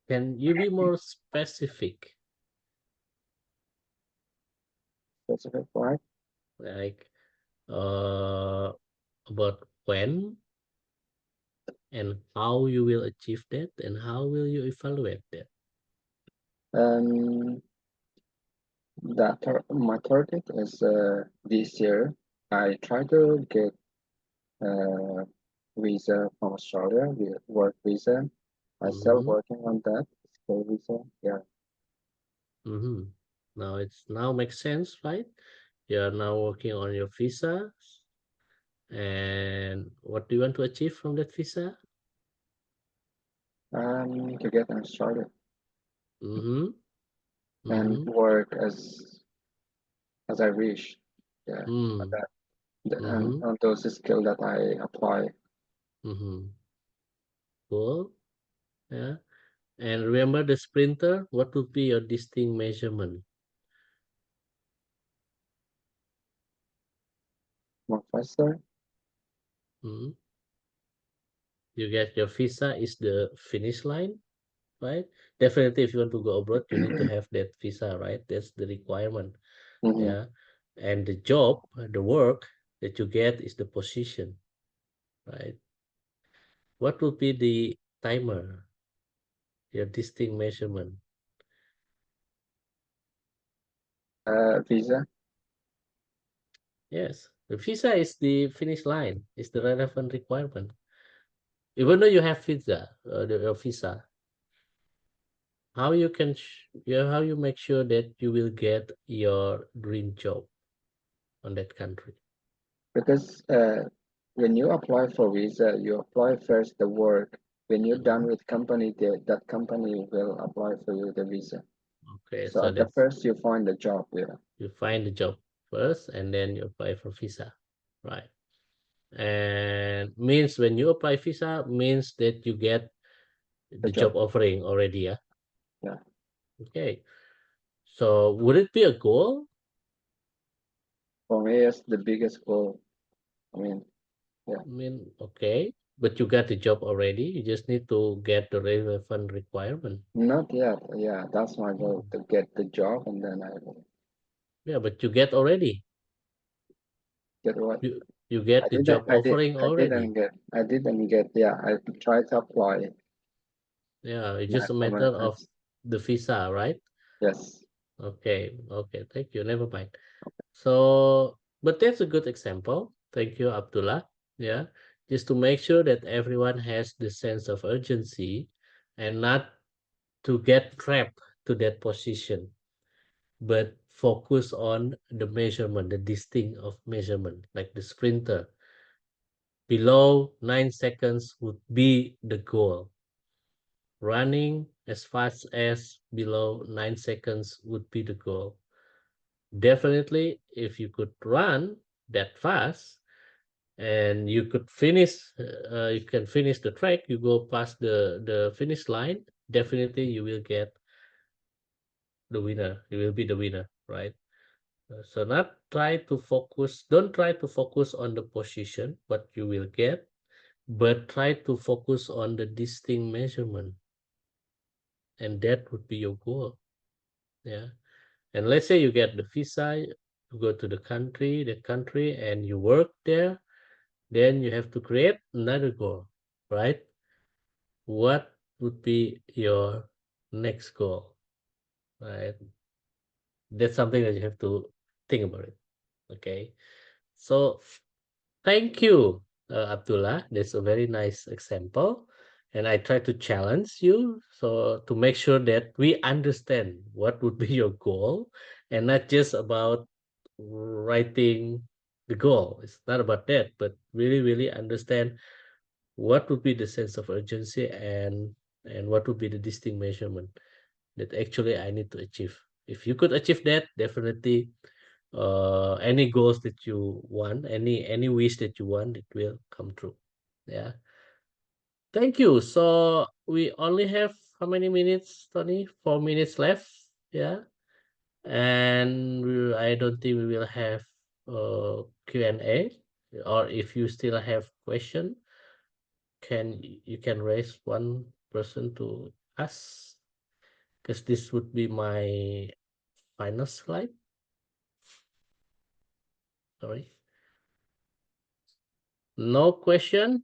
A: Can you be more specific?
O: Specific, right?
A: Like about when and how you will achieve that and how will you evaluate that?
O: Um, my target is this year. I try to get uh, visa from Australia, the work visa. I still
A: Mhm.
O: working on that skill visa. Yeah.
A: Mhm. Now makes sense, right? You are now working on your visa, and what do you want to achieve from that visa?
O: To get in Australia
A: Mm-hmm.
O: and
A: Mm-hmm.
O: work as I wish. Yeah.
A: Mm.
O: That and
A: Mm-hmm.
O: on those skills that I apply.
A: Mm-hmm. Cool. Yeah. And remember the sprinter, what would be your distinct measurement?
O: More faster.
A: Mm. You get your visa is the finish line, right? Definitely, if you want to go abroad, you need to have that visa, right? That's the requirement.
O: Mm-hmm.
A: Yeah. And the job, the work that you get is the position, right? What would be the timer, your distinct measurement?
O: Visa.
A: Yes, the visa is the finish line, is the relevant requirement. Even though you have visa, your visa, how you can how you make sure that you will get your dream job on that country?
O: Because when you apply for visa, you apply first the work. When you're done with company, that company will apply for you the visa.
A: Okay,
O: So
A: so
O: at the
A: that's
O: first you find the job, yeah.
A: you find the job first and then you apply for visa, right? And means when you apply visa means that you get the job offering already, yeah?
O: Yeah.
A: Okay. So would it be a goal?
O: For me, it's the biggest goal. I mean, yeah.
A: I mean, okay, but you got the job already. You just need to get the relevant requirement.
O: Not yet. Yeah, that's my goal, to get the job, and then I will
A: Yeah, but you get already.
O: get what?
A: You get the job offering already.
O: I didn't get, yeah, I tried to apply.
A: Yeah, it's
O: My
A: just a
O: for my
A: matter of
O: friends.
A: the visa, right?
O: Yes.
A: Okay, thank you. Never mind. So, but that's a good example. Thank you, Abdullah. Yeah, just to make sure that everyone has the sense of urgency and not to get trapped to that position, but focus on the measurement, the distinct of measurement, like the sprinter. Below 9 seconds would be the goal. Running as fast as below 9 seconds would be the goal. Definitely, if you could run that fast and you could finish, you can finish the track, you go past the finish line, definitely you will get the winner. You will be the winner, right? So not try to focus, don't try to focus on the position, what you will get, but try to focus on the distinct measurement. And that would be your goal. Yeah. And let's say you get the visa, you go to the country, and you work there, then you have to create another goal, right? What would be your next goal, right? That's something that you have to think about it. Okay. So thank you, Abdullah. That's a very nice example. And I try to challenge you so to make sure that we understand what would be your goal and not just about writing the goal. It's not about that, but really, really understand what would be the sense of urgency and what would be the distinct measurement that actually I need to achieve. If you could achieve that, definitely any goals that you want, any wish that you want, it will come true. Yeah. Thank you. So we only have how many minutes, Tony? 4 minutes left. Yeah. And I don't think we will have Q&A, or if you still have question, you can raise one person to ask, because this would be my final slide. Sorry. No question?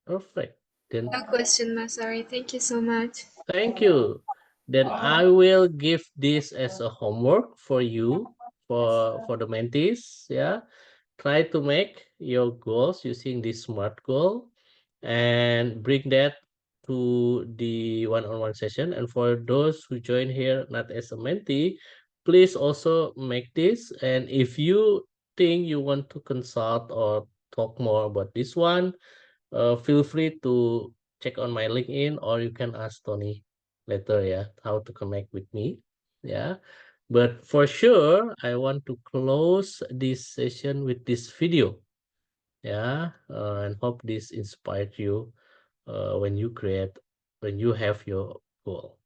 A: Perfect. Then
F: No question, Masari. Thank you so much.
A: thank you. Then I will give this as a homework for you, for the mentees. Yeah. Try to make your goals using this SMART goal and bring that to the one-on-one session. And for those who join here not as a mentee, please also make this. And if you think you want to consult or talk more about this one, feel free to check on my LinkedIn, or you can ask Tony later, yeah, how to connect with me. Yeah. But for sure, I want to close this session with this video. Yeah. And hope this inspired you when you have your goal.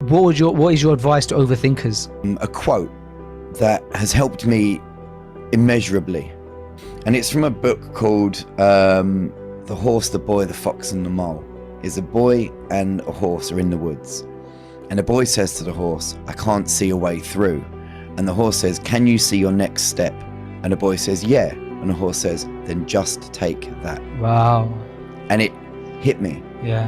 Q: What is your advice to overthinkers?
R: A quote that has helped me immeasurably, and it's from a book called The Horse, the Boy, the Fox and the Mole. Is a boy and a horse are in the woods, and the boy says to the horse, "I can't see a way through," and the horse says, "Can you see your next step?" And the boy says, "Yeah," and the horse says, "Then just take that."
Q: Wow.
R: And it hit me.
Q: Yeah.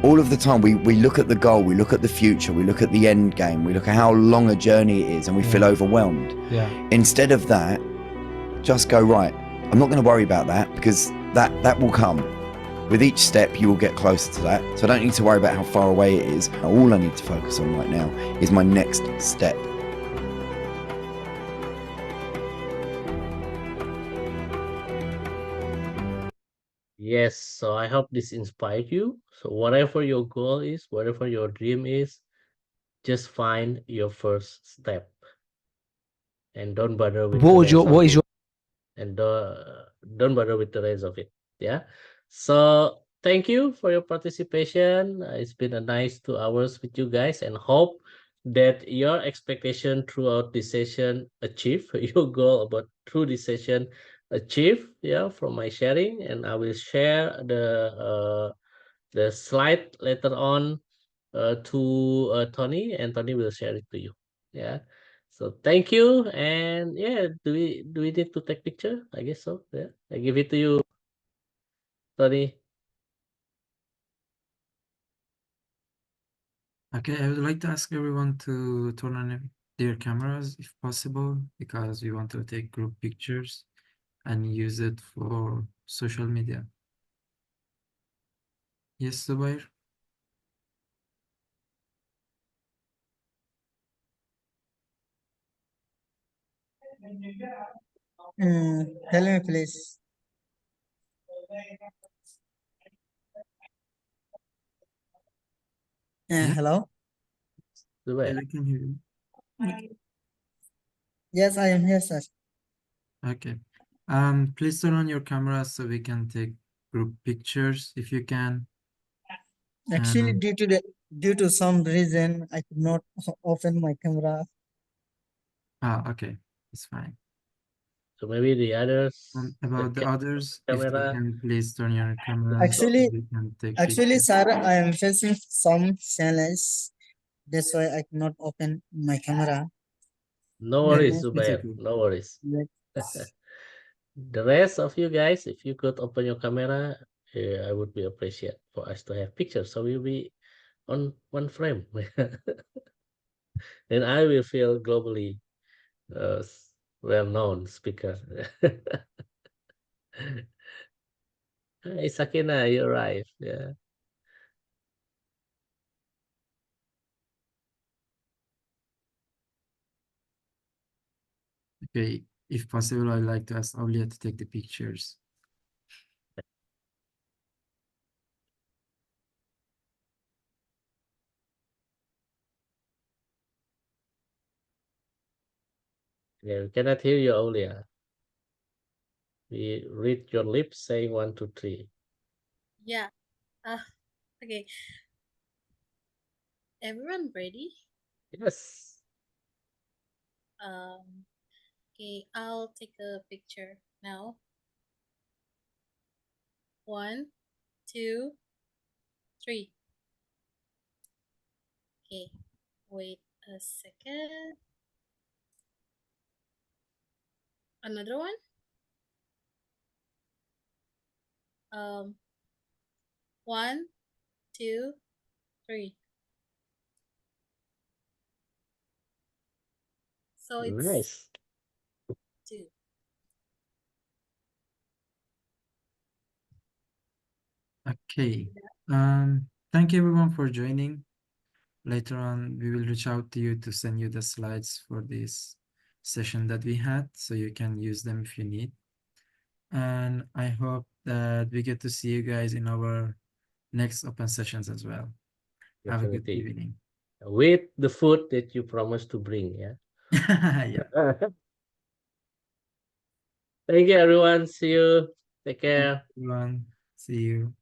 R: all of the time we look at the goal, we look at the future, we look at the end game, we look at how long a journey it is, and we feel overwhelmed.
C: Yeah.
R: Instead of that, just go, right, I'm not going to worry about that, because that will come. With each step, you will get closer to that. So I don't need to worry about how far away it is. All I need to focus on right now is my next step.
A: Yes, so I hope this inspired you. So whatever your goal is, whatever your dream is, just find your first step and don't bother with
Q: What
A: the
Q: was your
A: rest of
Q: what is
A: it.
Q: your
A: And don't bother with the rest of it. Yeah. So thank you for your participation. It's been a nice 2 hours with you guys, and hope that your expectation throughout this session achieve your goal about through this session achieve. Yeah, from my sharing, and I will share the slide later on to Tony, and Tony will share it to you. Yeah. So thank you, and yeah, do we need to take picture? I guess so. Yeah, I give it to you, Tony.
C: Okay, I would like to ask everyone to turn on their cameras if possible, because we want to take group pictures and use it for social media. Yes, Zubair?
G: Tell me, please.
C: Yeah.
G: Hello?
C: Yeah, I can hear you.
G: Yes, I am here, sir.
C: Okay. Please turn on your camera so we can take group pictures if you can.
G: Actually,
C: And
G: due to some reason, I could not open my camera.
C: okay, it's fine.
A: So maybe the others.
C: And about the others, if you
A: camera.
C: can please turn your cameras
G: Actually,
C: so we can take
G: actually,
C: pictures.
G: sir, I am facing some challenge. That's why I cannot open my camera.
A: No
C: Yeah,
A: worries,
C: it's
A: Zubair.
C: okay.
A: No worries.
G: Yes.
A: The rest of you guys, if you could open your camera, I would be appreciate for us to have pictures, so we'll be on one frame. Then I will feel globally well-known speaker. Hey, Sakina, you arrived. Yeah.
C: Okay, if possible, I'd like to ask Aulia to take the pictures.
A: Yeah, we cannot hear you, Aulia. We read your lips saying 1, 2, 3.
B: Yeah. Okay. Everyone ready?
A: Yes.
B: Okay, I'll take a picture now. 1, 2, 3. Okay, wait a second. Another one. 1, 2, 3. So it's
A: Nice.
B: 2.
C: Okay. Thank you everyone for joining. Later on, we will reach out to you to send you the slides for this session that we had, so you can use them if you need. And I hope that we get to see you guys in our next open sessions as well. Have a good
A: Definitely.
C: evening.
A: With the food that you promised to bring, yeah?
C: Yeah.
A: Thank you, everyone. See you. Take care.
C: Everyone, see you.